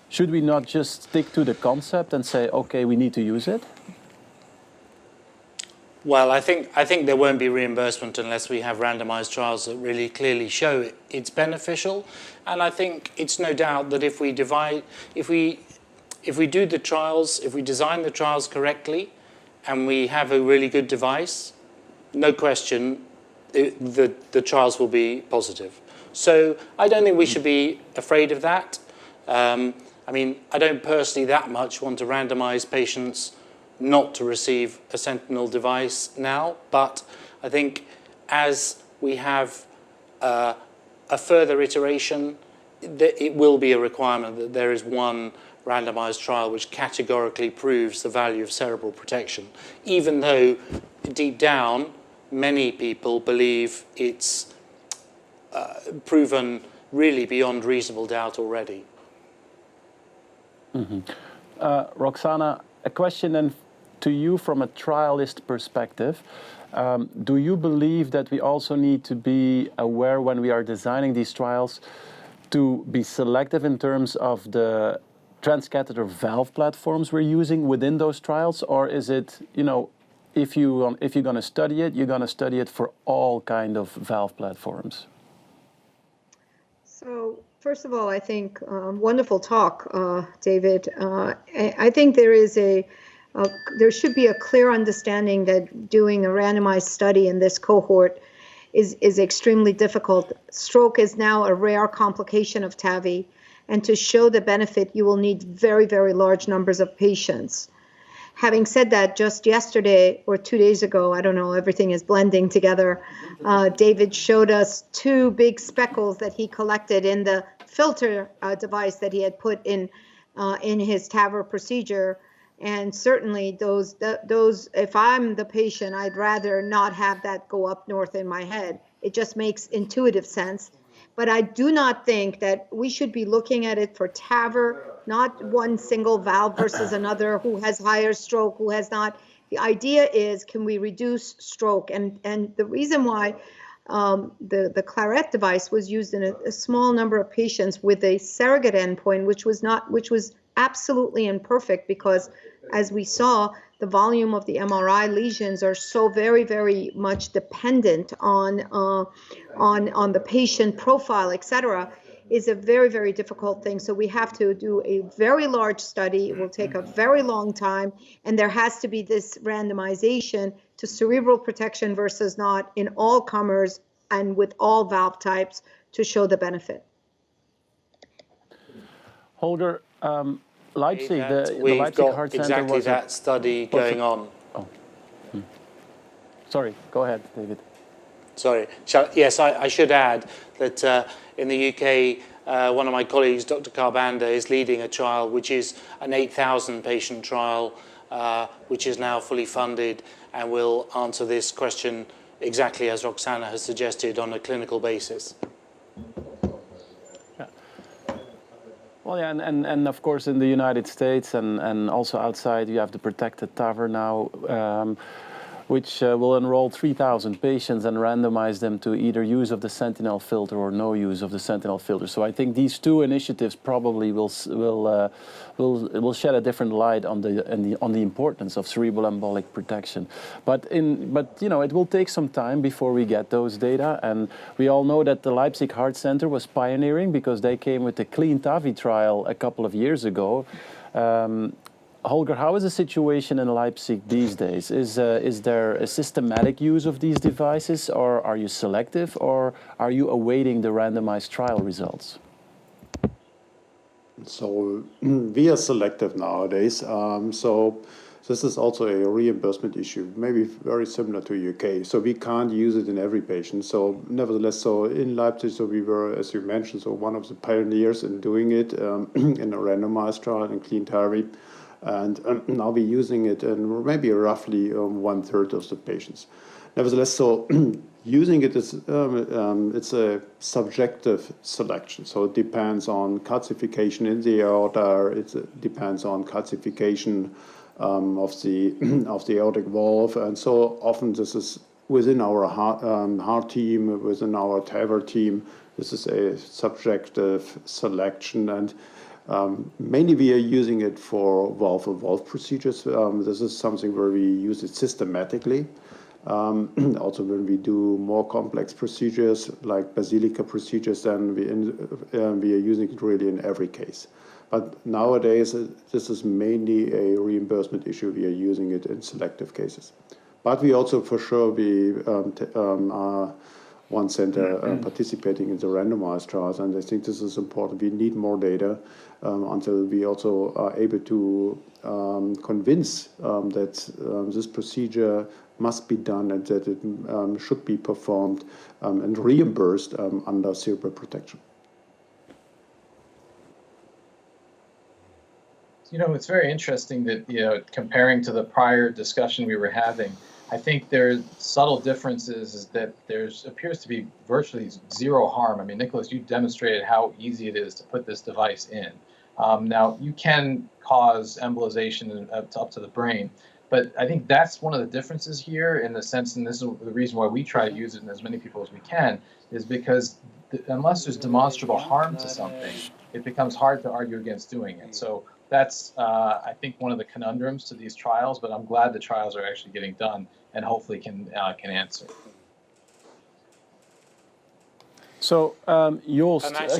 Should we not just stick to the concept and say, okay, we need to use it? Well, I think there won't be reimbursement unless we have randomized trials that really clearly show it's beneficial. And I think it's no doubt that if we do the trials, if we design the trials correctly, and we have a really good device, no question, the trials will be positive. So I don't think we should be afraid of that. I mean, I don't personally that much want to randomize patients not to receive a sentinel device now, but I think as we have a further iteration, it will be a requirement that there is one randomized trial which categorically proves the value of cerebral protection, even though deep down many people believe it's proven really beyond reasonable doubt already. Mm-hmm. Roxana, a question then to you from a trialist perspective. Do you believe that we also need to be aware when we are designing these trials to be selective in terms of the transcatheter valve platforms we're using within those trials, or is it, you know, if you're going to study it, you're going to study it for all kind of valve platforms? So first of all, I think wonderful talk, David. I think there should be a clear understanding that doing a randomized study in this cohort is extremely difficult. Stroke is now a rare complication of TAVI. And to show the benefit, you will need very, very large numbers of patients. Having said that, just yesterday or 2 days ago, I don't know, everything is blending together, David showed us 2 big speckles that he collected in the filter device that he had put in his TAVR procedure. And certainly those, if I'm the patient, I'd rather not have that go up north in my head. It just makes intuitive sense. But I do not think that we should be looking at it for TAVR, not one single valve versus another, who has higher stroke, who has not. The idea is, can we reduce stroke? And the reason why the Claret device was used in a small number of patients with a surrogate endpoint, which was absolutely imperfect, because as we saw, the volume of the MRI lesions are so very, very much dependent on the patient profile, et cetera, is a very, very difficult thing. So we have to do a very large study. It will take a very long time. And there has to be this randomization to cerebral protection versus not in all comers and with all valve types to show the benefit. Holger, Leipzig, the We've Leipzig got Heart Center exactly was that study going on. Oh. Sorry, go ahead, David. Sorry. Yes, I should add that in the UK, one of my colleagues, Dr. Carbanda, is leading a trial which is an 8,000 patient trial, which is now fully funded and will answer this question exactly as Roxana has suggested on a clinical basis. Well, yeah, and of course in the United States and also outside, you have the protected TAVR now, which will enroll 3,000 patients and randomize them to either use of the Sentinel filter or no use of the Sentinel filter. So I think these 2 initiatives probably will shed a different light on the importance of cerebral embolic protection. But you know, it will take some time before we get those data, and we all know that the Leipzig Heart Center was pioneering because they came with the clean TAVI trial a couple of years ago. Holger, how is the situation in Leipzig these days? Is there a systematic use of these devices, or are you selective, or are you awaiting the randomized trial results? So we are selective nowadays. This is also a reimbursement issue, maybe very similar to UK. So we can't use it in every patient. So nevertheless, so in Leipzig, so we were, as you mentioned, so one of the pioneers in doing it in a randomized trial in clean TAVI. And now we're using it in maybe roughly 1/3 of the patients. Nevertheless, so using it is it's a subjective selection. So it depends on calcification in the aorta. It depends on calcification of the aortic valve, and so often this is within our heart team, within our TAVR team. This is a subjective selection, and mainly we are using it for valve-to-valve procedures. This is something where we use it systematically. Also, when we do more complex procedures like basilica procedures, then we are using it really in every case. But nowadays, this is mainly a reimbursement issue. We are using it in selective cases. But we also, for sure, are one center participating in the randomized trials, and I think this is important. We need more data until we also are able to convince that this procedure must be done and that it should be performed and reimbursed under cerebral protection. You know, it's very interesting that, you know, comparing to the prior discussion we were having, I think there's subtle differences is that there's appears to be virtually zero harm. I mean, Nicolas, you demonstrated how easy it is to put this device in. Now, you can cause embolization up to the brain, but I think that's one of the differences here in the sense, and this is the reason why we try to use it in as many people as we can, is because unless there's demonstrable harm to something, it becomes hard to argue against doing it. So that's, I think, one of the conundrums to these trials, but I'm glad the trials are actually getting done and hopefully can answer. So, Joost, a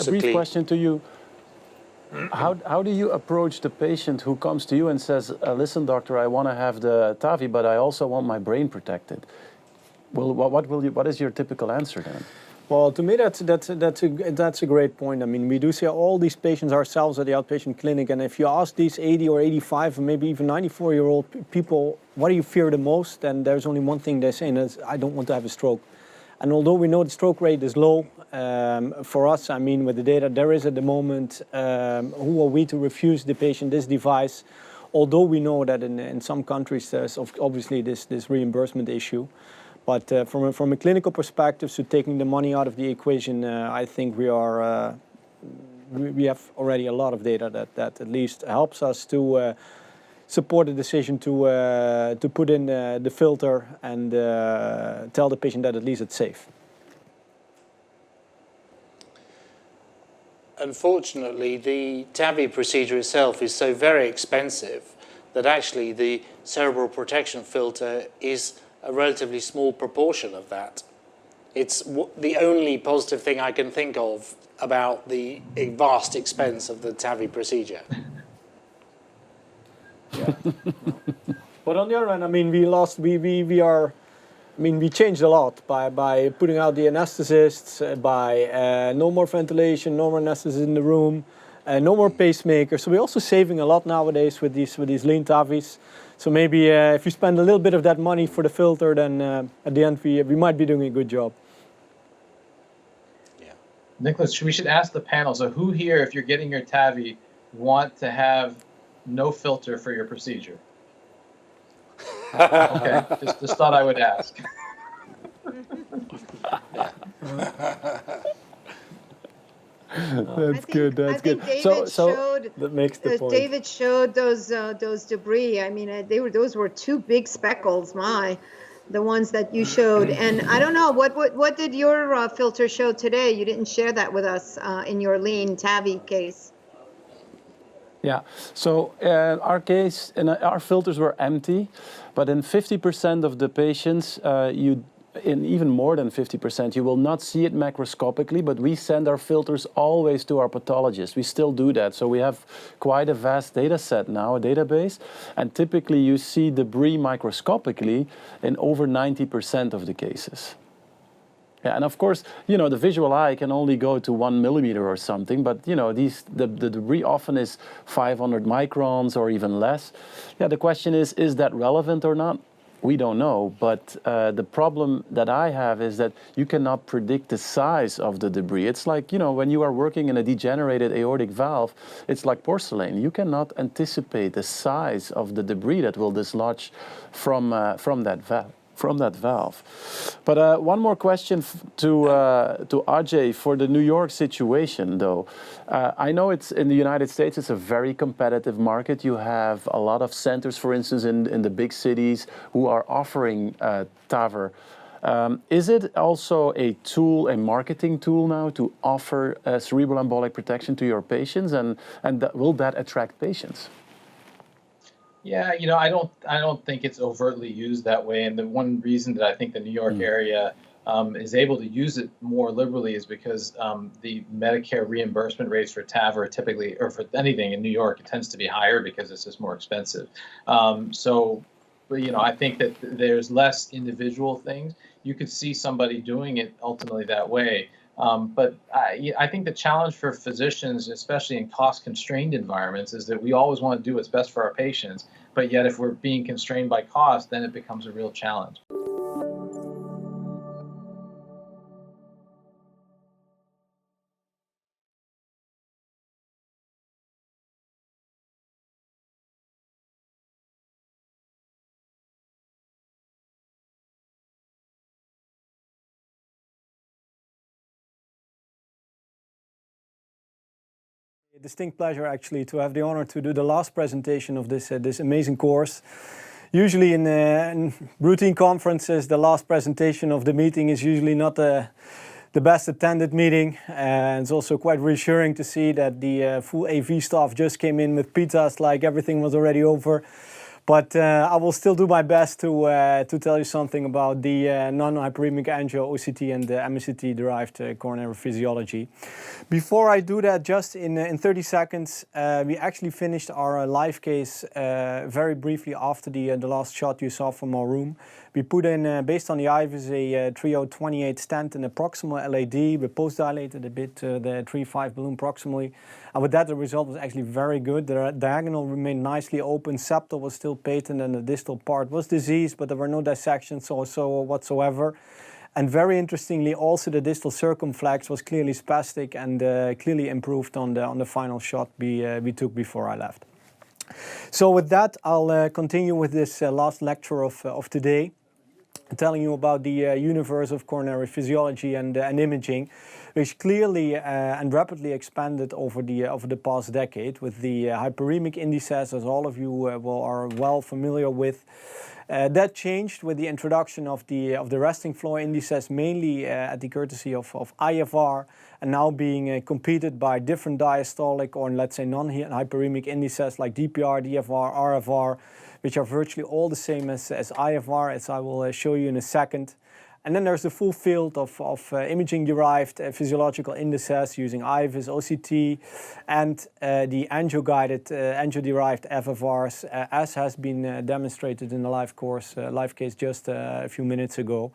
brief question to you. How do you approach the patient who comes to you and says, listen, doctor, I want to have the TAVI, but I also want my brain protected? Well, what is your typical answer then? Well, to me, that's a great point. I mean, we do see all these patients ourselves at the outpatient clinic, and if you ask these 80 or 85 or maybe even 94-year-old people, what do you fear the most? And there's only one thing they say, and that's, I don't want to have a stroke. And although we know the stroke rate is low, for us, I mean, with the data there is at the moment, who are we to refuse the patient this device? Although we know that in some countries there's obviously this reimbursement issue. But from a clinical perspective, so taking the money out of the equation, I think we have already a lot of data that at least helps us to support the decision to put in the filter and tell the patient that at least it's safe. Unfortunately, the TAVI procedure itself is so very expensive that actually the cerebral protection filter is a relatively small proportion of that. It's the only positive thing I can think of about the vast expense of the TAVI procedure. Yeah. But on the other hand, I mean, we changed a lot by putting out the anesthetists, by no more ventilation, no more anesthetists in the room, no more pacemakers. So we're also saving a lot nowadays with these lean TAVIs. So maybe if you spend a little bit of that money for the filter, then at the end we might be doing a good job. Yeah. Nicolas, we should ask the panel. So who here, if you're getting your TAVI, want to have no filter for your procedure? Okay, just thought I would ask. That's good. That's good. So that makes the point. David showed those debris. I mean, those were two big speckles. The ones that you showed. And I don't know what did your filter show today? You didn't share that with us in your lean TAVI case. Yeah, so our case, and our filters were empty, but in 50% of the patients, in even more than 50%, you will not see it macroscopically, but we send our filters always to our pathologist. We still do that, so we have quite a vast data set now, a database, and typically you see debris microscopically in over 90% of the cases. Yeah, and of course, the visual eye can only go to 1 millimeter or something, but the debris often is 500 microns or even less. Yeah, the question is that relevant or not? We don't know, but the problem that I have is that you cannot predict the size of the debris. It's like, when you are working in a degenerated aortic valve, it's like porcelain. You cannot anticipate the size of the debris that will dislodge from that valve. But one more question to Ajay for the New York situation, though. I know it's in the United States, it's a very competitive market. You have a lot of centers, for instance, in the big cities who are offering TAVR. Is it also a tool, a marketing tool now to offer cerebral embolic protection to your patients, and will that attract patients? Yeah, I don't think it's overtly used that way. And the one reason that I think the New York area is able to use it more liberally is because the Medicare reimbursement rates for TAVR typically, or for anything in New York, it tends to be higher because it's just more expensive. So, I think that there's less individual things. You could see somebody doing it ultimately that way. But I think the challenge for physicians, especially in cost-constrained environments, is that we always want to do what's best for our patients. But yet, if we're being constrained by cost, then it becomes a real challenge. A distinct pleasure actually to have the honor to do the last presentation of this amazing course. Usually in routine conferences, the last presentation of the meeting is usually not the best attended meeting, and it's also quite reassuring to see that the full AV staff just came in with pizzas like everything was already over. But I will still do my best to tell you something about the non-hyperemic angio, OCT, and the MSCT-derived coronary physiology. Before I do that, just in 30 seconds, we actually finished our live case very briefly after the last shot you saw from our room. We put in, based on the IVUS, a TRIO 28 stent in the proximal LAD. We post-dilated a bit the 3.5 balloon proximally. And with that, the result was actually very good. The diagonal remained nicely open. Septal was still patent and the distal part was diseased, but there were no dissections or whatsoever. And very interestingly, also the distal circumflex was clearly spastic and clearly improved on the final shot we took before I left. So with that, I'll continue with this last lecture of today, telling you about the universe of coronary physiology and imaging, which clearly and rapidly expanded over the past decade with the hyperemic indices, as all of you are well familiar with. That changed with the introduction of the resting flow indices, mainly at the courtesy of IFR, and now being competed by different diastolic or, let's say, non-hyperemic indices like DPR, DFR, RFR, which are virtually all the same as IFR, as I will show you in a second. And then there's the full field of imaging-derived physiological indices using IVUS, OCT, and the angio-guided, angio-derived FFRs, as has been demonstrated in the live case just a few minutes ago.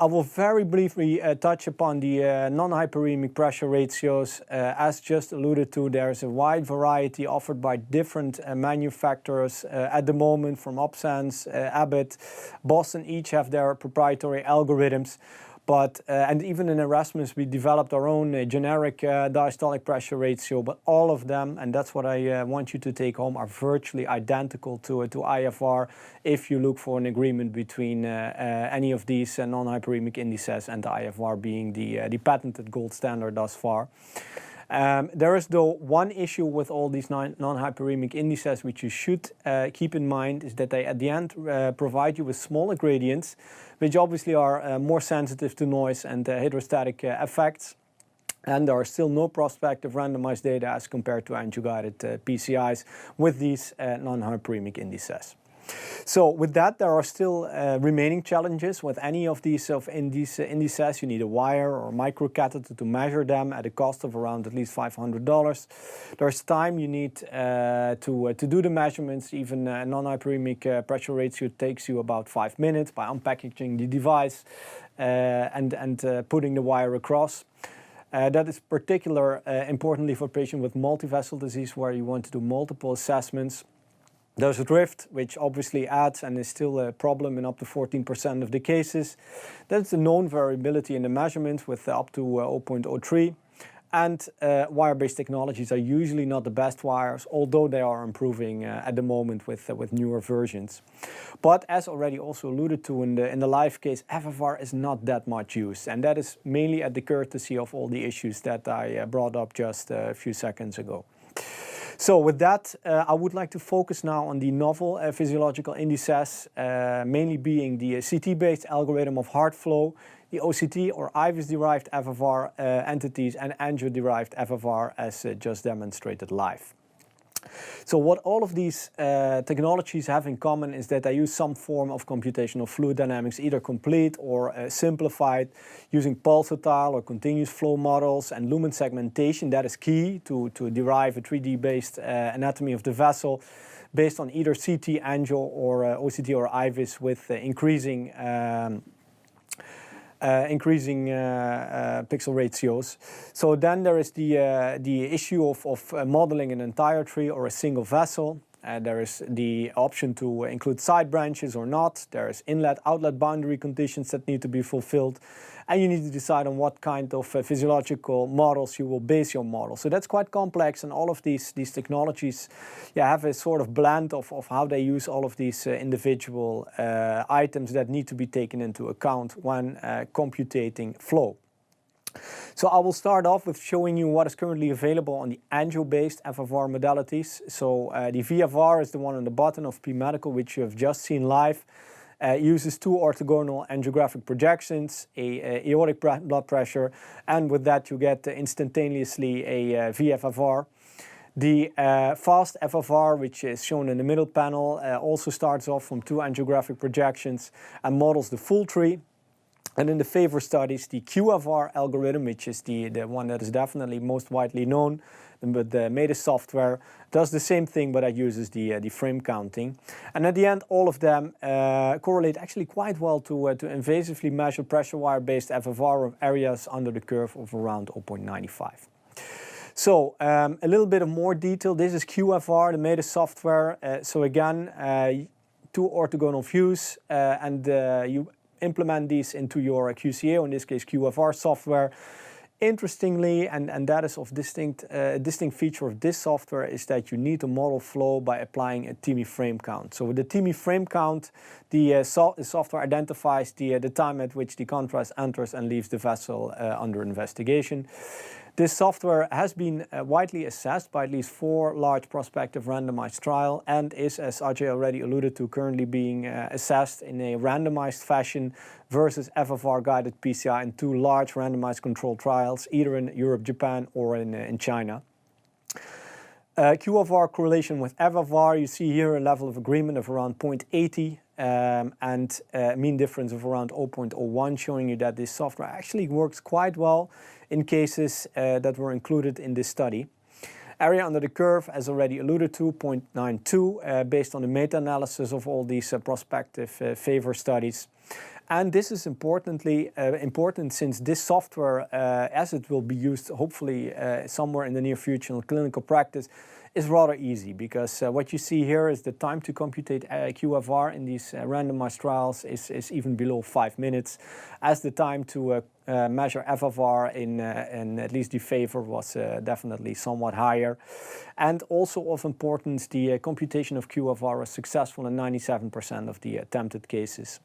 I will very briefly touch upon the non-hyperemic pressure ratios. As just alluded to, there's a wide variety offered by different manufacturers at the moment, from Opsense, Abbott, Boston, each have their proprietary algorithms. But, and even in Erasmus, we developed our own generic diastolic pressure ratio, but all of them, and that's what I want you to take home, are virtually identical to IFR if you look for an agreement between any of these non-hyperemic indices and the IFR being the patented gold standard thus far. There is, though, one issue with all these non-hyperemic indices which you should keep in mind, is that they at the end provide you with smaller gradients, which obviously are more sensitive to noise and hydrostatic effects. And there are still no prospective randomized data as compared to angio-guided PCIs with these non-hyperemic indices. So with that, there are still remaining challenges with any of these indices. You need a wire or microcatheter to measure them at a cost of around at least $500. There's time you need to do the measurements. Even a non-hyperemic pressure ratio takes you about 5 minutes by unpackaging the device and putting the wire across. That is particularly importantly for patients with multivessel disease, where you want to do multiple assessments. There's a drift, which obviously adds and is still a problem in up to 14% of the cases. That's the known variability in the measurements with up to 0.03. And wire-based technologies are usually not the best wires, although they are improving at the moment with newer versions. But as already also alluded to in the live case, FFR is not that much used, and that is mainly at the courtesy of all the issues that I brought up just a few seconds ago. So with that, I would like to focus now on the novel physiological indices, mainly being the CT-based algorithm of heart flow, the OCT or IVUS-derived FFR entities, and angio-derived FFR as just demonstrated live. So what all of these technologies have in common is that they use some form of computational fluid dynamics, either complete or simplified, using pulsatile or continuous flow models and lumen segmentation. That is key to derive a 3D-based anatomy of the vessel based on either CT, angio, or OCT or IVUS with increasing pixel ratios. So then there is the issue of modeling an entire tree or a single vessel. There is the option to include side branches or not. There is inlet-outlet boundary conditions that need to be fulfilled. And you need to decide on what kind of physiological models you will base your model. So that's quite complex, and all of these technologies have a sort of blend of how they use all of these individual items that need to be taken into account when computing flow. So I will start off with showing you what is currently available on the angio-based FFR modalities. So the VFR is the one on the bottom of P Medical, which you have just seen live. Uses two orthogonal angiographic projections, a aortic blood pressure, and with that you get instantaneously a VFFR. The fast FFR, which is shown in the middle panel, also starts off from two angiographic projections and models the full tree. And in the favor studies, the QFR algorithm, which is the one that is definitely most widely known, but the Mehran software does the same thing, but it uses the frame counting. And at the end, all of them correlate actually quite well to invasively measured pressure wire-based FFR of areas under the curve of around 0.95. So a little bit of more detail. This is QFR, the Mehran software. So again, two orthogonal views, and you implement these into your QCA, or in this case QFR software. Interestingly, and that is of distinct feature of this software, is that you need to model flow by applying a TIMI frame count. So with the TIMI frame count, the software identifies the time at which the contrast enters and leaves the vessel under investigation. This software has been widely assessed by at least 4 large prospective randomized trials and is, as Ajay already alluded to, currently being assessed in a randomized fashion versus FFR-guided PCI in 2 large randomized controlled trials, either in Europe, Japan, or in China. QFR correlation with FFR, you see here a level of agreement of around 0.80 and a mean difference of around 0.01, showing you that this software actually works quite well in cases that were included in this study. Area under the curve, as already alluded to, 0.92, based on the meta-analysis of all these prospective favor studies. And this is important since this software, as it will be used hopefully somewhere in the near future in clinical practice, is rather easy, because what you see here is the time to computate QFR in these randomized trials is even below 5 minutes, as the time to measure FFR in at least the favor was definitely somewhat higher. And also of importance, the computation of QFR was successful in 97% of the attempted cases.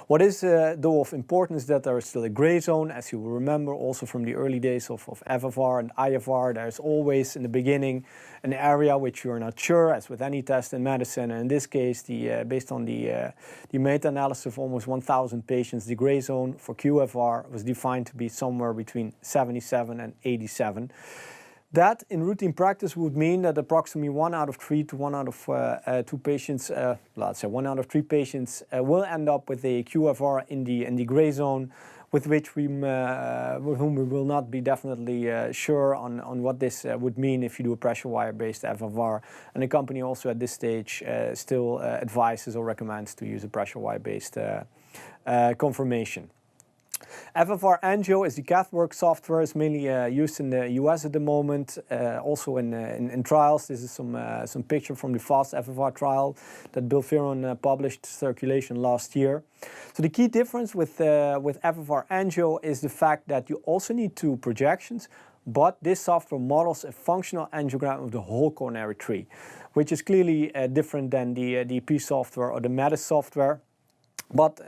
What is though of importance is that there is still a gray zone, as you will remember also from the early days of FFR and IFR. There's always in the beginning an area which you're not sure, as with any test in medicine. And in this case, based on the meta-analysis of almost 1,000 patients, the gray zone for QFR was defined to be somewhere between 77 and 87. That in routine practice would mean that approximately 1 out of 3 to 1 out of 2 patients, let's say 1 out of 3 patients will end up with a QFR in the gray zone, with whom we will not be definitely sure on what this would mean if you do a pressure wire-based FFR. And the company also at this stage still advises or recommends to use a pressure wire-based confirmation. FFR Angio is the CathWorks software. It's mainly used in the US at the moment, also in trials. This is some picture from the FAST FFR trial that Bill Fearon published circulation last year. So the key difference with FFR Angio is the fact that you also need 2 projections, but this software models a functional angiogram of the whole coronary tree, which is clearly different than the EP software or the METIS software. But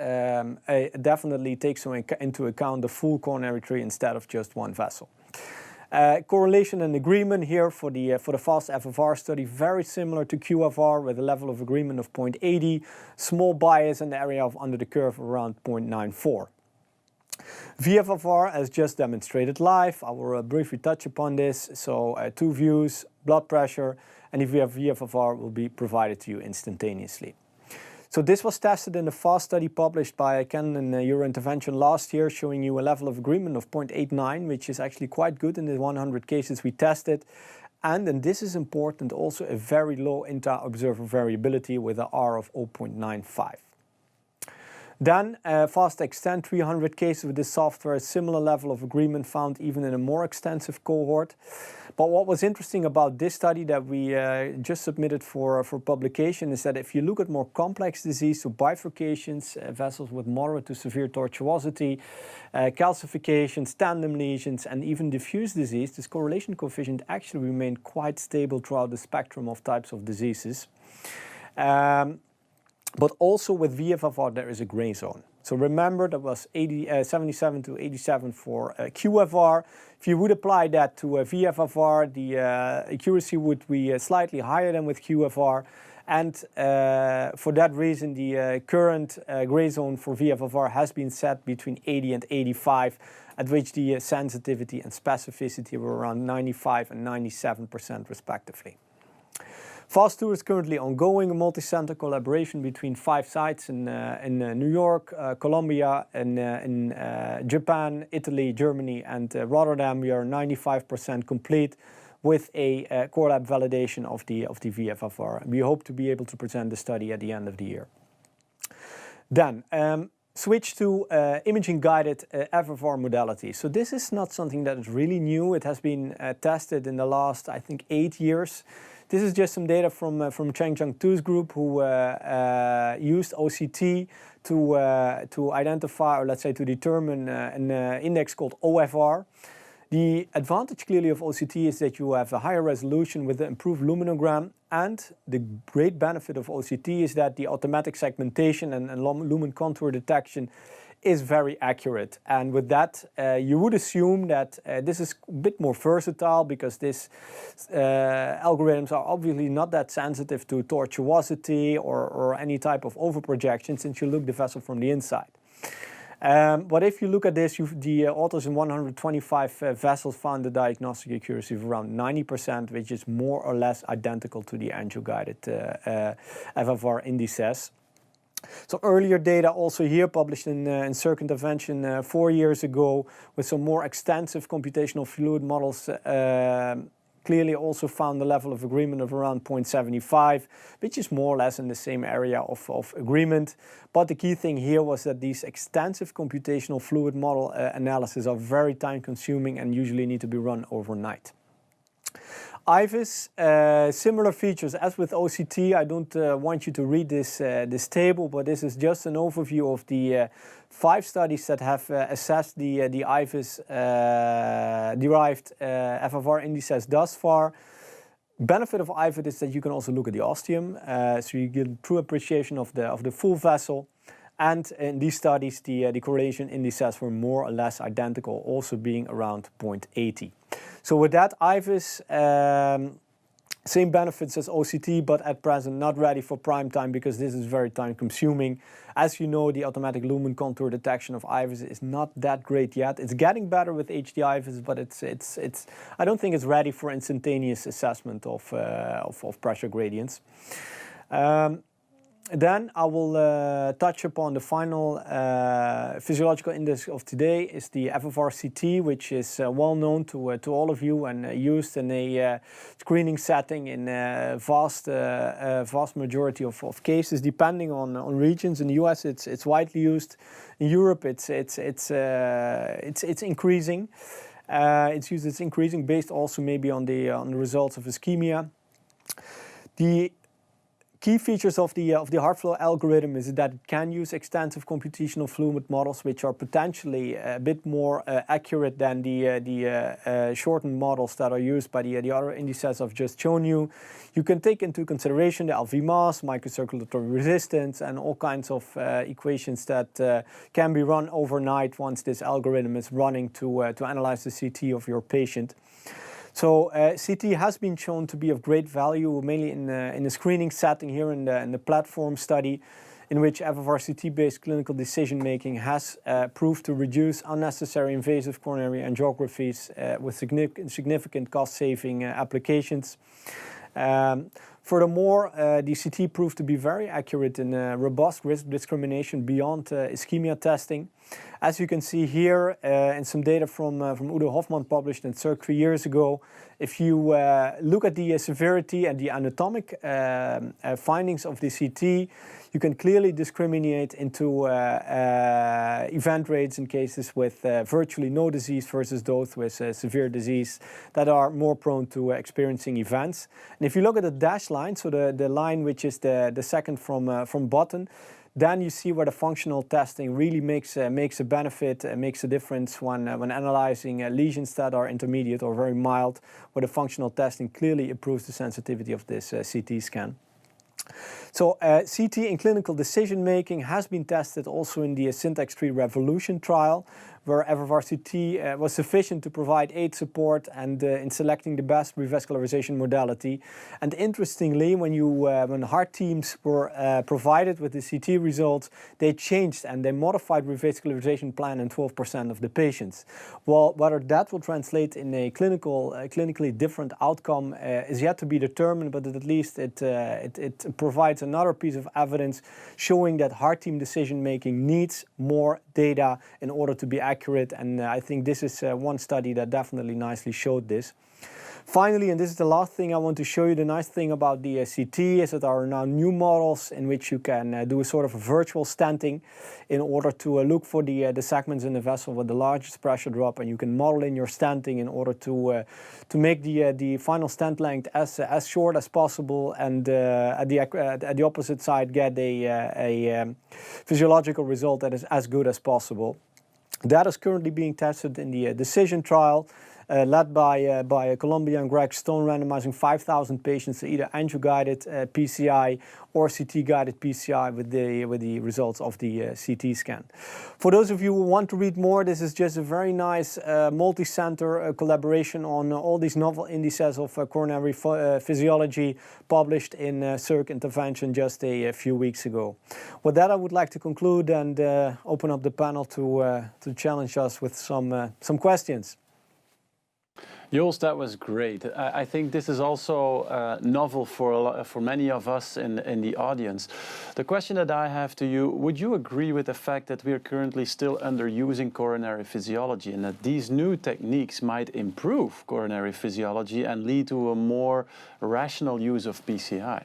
definitely takes into account the full coronary tree instead of just one vessel. Correlation and agreement here for the FAST FFR study, very similar to QFR with a level of agreement of 0.80, small bias in the area of under the curve around 0.94. VFFR, as just demonstrated live, I will briefly touch upon this. So 2 views, blood pressure, and if you have VFFR, will be provided to you instantaneously. So this was tested in the FAST study published by Ken in Eurointervention last year, showing you a level of agreement of 0.89, which is actually quite good in the 100 cases we tested. And this is important, also a very low inter-observer variability with an R of 0.95. Then FAST Extend 300 cases with this software, a similar level of agreement found even in a more extensive cohort. But what was interesting about this study that we just submitted for publication is that if you look at more complex disease, so bifurcations, vessels with moderate to severe tortuosity, calcifications, tandem lesions, and even diffuse disease, this correlation coefficient actually remained quite stable throughout the spectrum of types of diseases. But also with VFFR, there is a gray zone. So remember, that was 77 to 87 for QFR. If you would apply that to a VFFR, the accuracy would be slightly higher than with QFR. And for that reason, the current gray zone for VFFR has been set between 80 and 85, at which the sensitivity and specificity were around 95 and 97% respectively. FAST2 is currently ongoing, a multi-center collaboration between 5 sites in New York, Colombia, in Japan, Italy, Germany, and Rotterdam. We are 95% complete with a core lab validation of the VFFR. We hope to be able to present the study at the end of the year. Then, switch to imaging-guided FFR modality. So this is not something that is really new. It has been tested in the last, I think, 8 years. This is just some data from Cheng Chang Tu's group, who used OCT to identify, or let's say to determine an index called OFR. The advantage clearly of OCT is that you have a higher resolution with the improved luminogram, and the great benefit of OCT is that the automatic segmentation and lumen contour detection is very accurate. And with that, you would assume that this is a bit more versatile, because these algorithms are obviously not that sensitive to tortuosity or any type of overprojection, since you look the vessel from the inside. But if you look at this, the authors in 125 vessels found a diagnostic accuracy of around 90%, which is more or less identical to the angio-guided FFR indices. So earlier data also here published in Circumvention 4 years ago with some more extensive computational fluid models clearly also found a level of agreement of around 0.75, which is more or less in the same area of agreement. But the key thing here was that these extensive computational fluid model analysis are very time consuming and usually need to be run overnight. IVUS, similar features as with OCT. I don't want you to read this table, but this is just an overview of the 5 studies that have assessed the IVUS derived FFR indices thus far. Benefit of IVUS is that you can also look at the ostium, so you get a true appreciation of the full vessel. And in these studies, the correlation indices were more or less identical, also being around 0.80. So with that, IVUS Same benefits as OCT, but at present not ready for prime time because this is very time consuming. As you know, the automatic lumen contour detection of IVUS is not that great yet. It's getting better with HD IVUS, but I don't think it's ready for instantaneous assessment of pressure gradients. Then I will touch upon the final physiological index of today is the FFRCT, which is well known to all of you and used in a screening setting in a vast majority of cases, depending on regions. In the US, it's widely used. In Europe, it's increasing. It's increasing based also maybe on the results of ischemia. The key features of the heart flow algorithm is that it can use extensive computational fluid models, which are potentially a bit more accurate than the shortened models that are used by the other indices I've just shown you. You can take into consideration the LV mass, microcirculatory resistance, and all kinds of equations that can be run overnight once this algorithm is running to analyze the CT of your patient. So CT has been shown to be of great value, mainly in the screening setting here in the platform study, in which FFRCT-based clinical decision-making has proved to reduce unnecessary invasive coronary angiographies with significant cost-saving applications. Furthermore, the CT proved to be very accurate in robust risk discrimination beyond ischemia testing. As you can see here in some data from Udo Hoffmann published in Circ 3 years ago, if you look at the severity and the anatomic findings of the CT, you can clearly discriminate into event rates in cases with virtually no disease versus those with severe disease that are more prone to experiencing events. And if you look at the dashed line, so the line which is the second from bottom, then you see where the functional testing really makes a benefit, makes a difference when analyzing lesions that are intermediate or very mild, where the functional testing clearly improves the sensitivity of this CT scan. So CT in clinical decision-making has been tested also in the Syntax tree Revolution trial, where FFRCT was sufficient to provide aid support and in selecting the best revascularization modality. And interestingly, when heart teams were provided with the CT results, they changed and they modified revascularization plan in 12% of the patients. Well, whether that will translate in a clinically different outcome is yet to be determined, but at least it provides another piece of evidence showing that heart team decision-making needs more data in order to be accurate, and I think this is one study that definitely nicely showed this. Finally, and this is the last thing I want to show you, the nice thing about the CT is that there are now new models in which you can do a sort of a virtual stenting in order to look for the segments in the vessel with the largest pressure drop, and you can model in your stenting in order to make the final stent length as short as possible, and at the opposite side get a physiological result that is as good as possible. That is currently being tested in the Decision trial, led by Columbia and Greg Stone, randomizing 5,000 patients to either angio-guided PCI or CT-guided PCI with the results of the CT scan. For those of you who want to read more, this is just a very nice multi-center collaboration on all these novel indices of coronary physiology published in Circ Intervention just a few weeks ago. With that, I would like to conclude and open up the panel to challenge us with some questions. Joost, that was great. I think this is also novel for many of us in the audience. The question that I have to you, would you agree with the fact that we are currently still underusing coronary physiology and that these new techniques might improve coronary physiology and lead to a more rational use of PCI?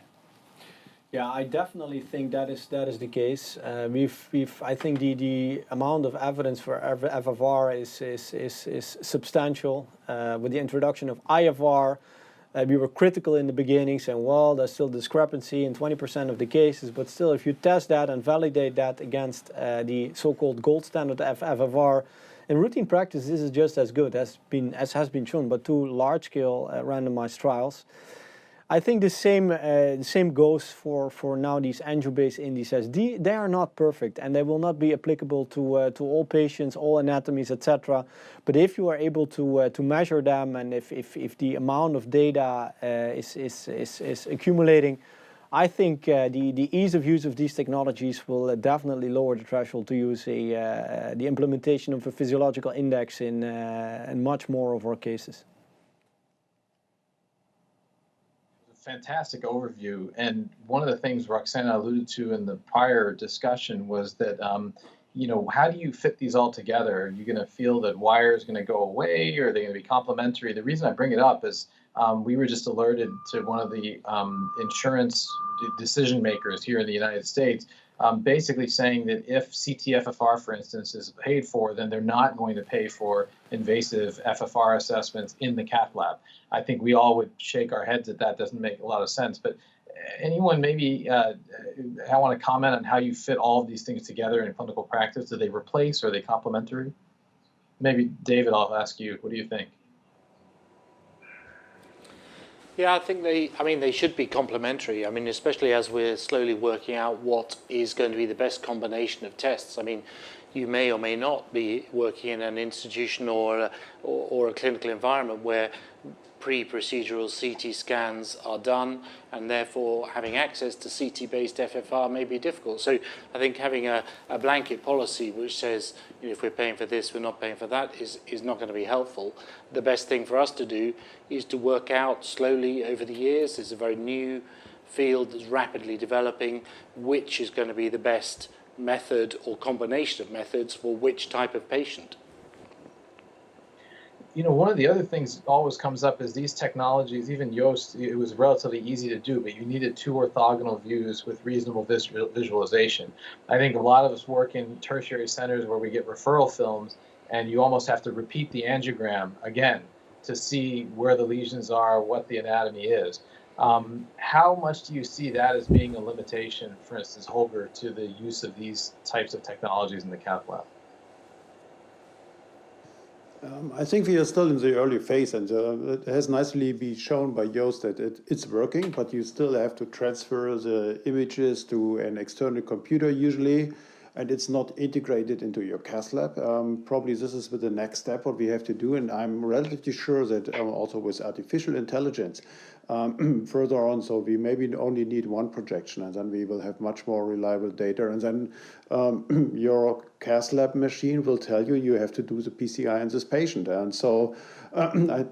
Yeah, I definitely think that is the case. I think the amount of evidence for FFR is substantial. With the introduction of IFR, we were critical in the beginning, saying, well, there's still discrepancy in 20% of the cases, but still, if you test that and validate that against the so-called gold standard FFR, in routine practice, this is just as good as has been shown by 2 large-scale randomized trials. I think the same goes for now these angio-based indices. They are not perfect, and they will not be applicable to all patients, all anatomies, etc. But if you are able to measure them, and if the amount of data is accumulating, I think the ease of use of these technologies will definitely lower the threshold to use the implementation of a physiological index in much more of our cases. Fantastic overview. And one of the things Roxana alluded to in the prior discussion was that, you know, how do you fit these all together? Are you going to feel that wire is going to go away, or are they going to be complementary? The reason I bring it up is we were just alerted to one of the insurance decision makers here in the United States, basically saying that if CT-FFR, for instance, is paid for, then they're not going to pay for invasive FFR assessments in the cath lab. I think we all would shake our heads at that. Doesn't make a lot of sense. But anyone maybe I want to comment on how you fit all of these things together in clinical practice? Do they replace, or are they complementary? Maybe David, I'll ask you. What do you think? Yeah, I think they should be complementary. I mean, especially as we're slowly working out what is going to be the best combination of tests. I mean, you may or may not be working in an institution or a clinical environment where pre-procedural CT scans are done, and therefore having access to CT-based FFR may be difficult. So I think having a blanket policy which says, you know, if we're paying for this, we're not paying for that, is not going to be helpful. The best thing for us to do is to work out slowly over the years. It's a very new field that's rapidly developing, which is going to be the best method or combination of methods for which type of patient. You know, one of the other things that always comes up is these technologies, even Joost, it was relatively easy to do, but you needed two orthogonal views with reasonable visualization. I think a lot of us work in tertiary centers where we get referral films, and you almost have to repeat the angiogram again to see where the lesions are, what the anatomy is. How much do you see that as being a limitation, for instance, Holger, to the use of these types of technologies in the cath lab? I think we are still in the early phase, and it has nicely been shown by Joost that it's working, but you still have to transfer the images to an external computer usually, and it's not integrated into your cath lab. Probably this is the next step what we have to do, and I'm relatively sure that also with artificial intelligence further on, so we maybe only need one projection, and then we will have much more reliable data, and then your cath lab machine will tell you you have to do the PCI in this patient. And so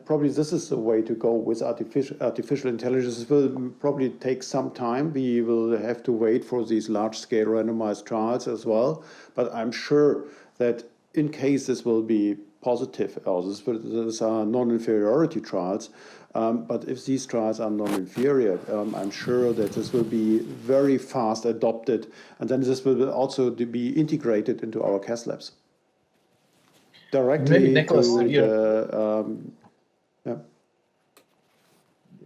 probably this is the way to go with artificial intelligence. It will probably take some time. We will have to wait for these large-scale randomized trials as well, but I'm sure that in case this will be positive, or these are non-inferiority trials, but if these trials are non-inferior, I'm sure that this will be very fast adopted, and then this will also be integrated into our cath labs. Directly. Maybe Nicolas,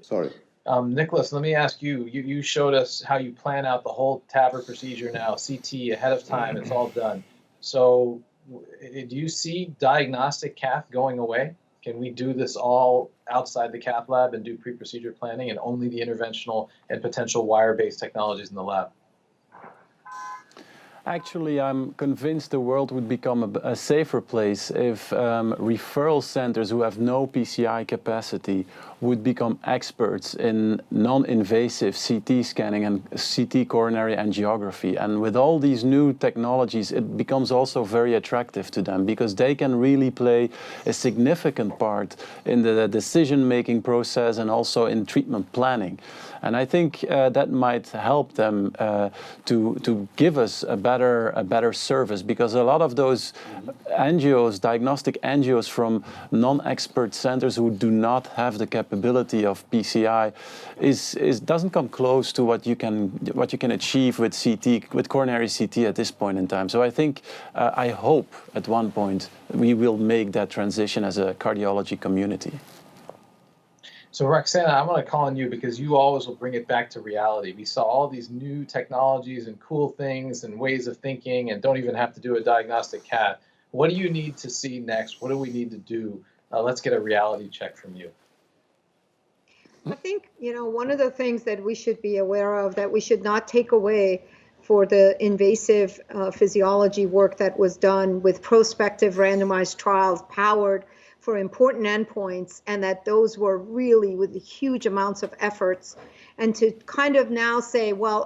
Sorry. Nicolas, let me ask you, you showed us how you plan out the whole TAVR procedure now, CT ahead of time, it's all done. So do you see diagnostic cath going away? Can we do this all outside the cath lab and do pre-procedure planning, and only the interventional and potential wire-based technologies in the lab? Actually, I'm convinced the world would become a safer place if referral centers who have no PCI capacity would become experts in non-invasive CT scanning and CT coronary angiography. And with all these new technologies, it becomes also very attractive to them, because they can really play a significant part in the decision-making process and also in treatment planning. And I think that might help them to give us a better service, because a lot of those angios, diagnostic angios from non-expert centers who do not have the capability of PCI, doesn't come close to what you can achieve with CT, with coronary CT at this point in time. So I think I hope at one point we will make that transition as a cardiology community. So Roxana, I'm going to call on you, because you always will bring it back to reality. We saw all these new technologies and cool things and ways of thinking, and don't even have to do a diagnostic cath. What do you need to see next? What do we need to do? Let's get a reality check from you. I think, one of the things that we should be aware of, that we should not take away for the invasive physiology work that was done with prospective randomized trials powered for important endpoints, and that those were really with huge amounts of efforts. And to kind of now say, well,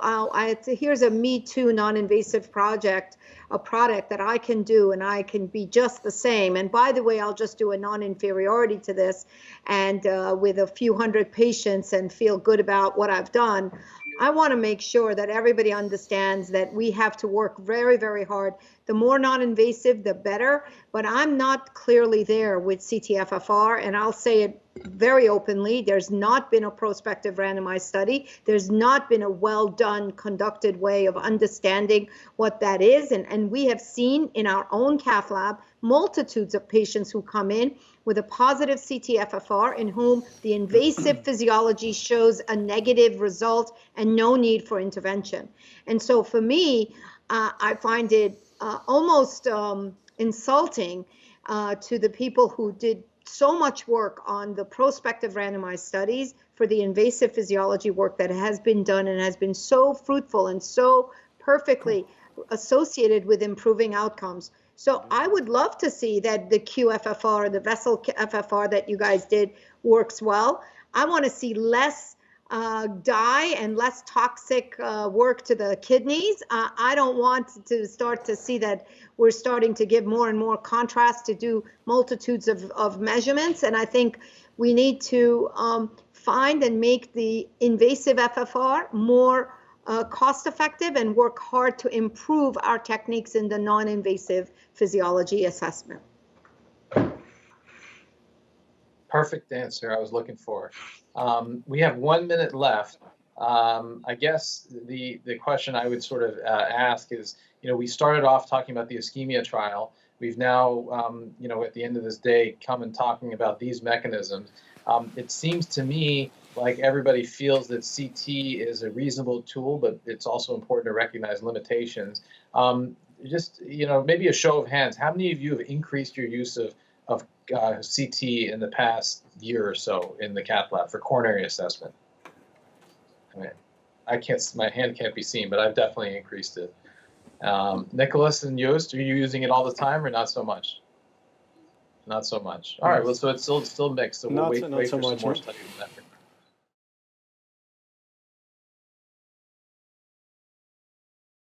here's a Me Too non-invasive project, a product that I can do and I can be just the same. And by the way, I'll just do a non-inferiority to this and with a few hundred patients and feel good about what I've done. I want to make sure that everybody understands that we have to work very, very hard. The more non-invasive, the better. But I'm not clearly there with CT-FFR, and I'll say it very openly. There's not been a prospective randomized study. There's not been a well-done, conducted way of understanding what that is. And we have seen in our own cath lab multitudes of patients who come in with a positive CT-FFR in whom the invasive physiology shows a negative result and no need for intervention. And so for me, I find it almost insulting to the people who did so much work on the prospective randomized studies for the invasive physiology work that has been done and has been so fruitful and so perfectly associated with improving outcomes. So I would love to see that the QFFR, the vessel FFR that you guys did works well. I want to see less dye and less toxic work to the kidneys. I don't want to start to see that we're starting to give more and more contrast to do multitudes of measurements. And I think we need to find and make the invasive FFR more cost effective and work hard to improve our techniques in the non-invasive physiology assessment. Perfect answer I was looking for. We have 1 minute left. I guess the question I would sort of ask is, we started off talking about the ischemia trial. We've now, at the end of this day, come and talking about these mechanisms. It seems to me like everybody feels that CT is a reasonable tool, but it's also important to recognize limitations. Just, maybe a show of hands, how many of you have increased your use of CT in the past year or so in the cath lab for coronary assessment? I mean, my hand can't be seen, but I've definitely increased it. Nicolas and Joost, are you using it all the time or not so much? Not so much. All right, well, so it's still mixed, so we'll wait for some more studies in that regard.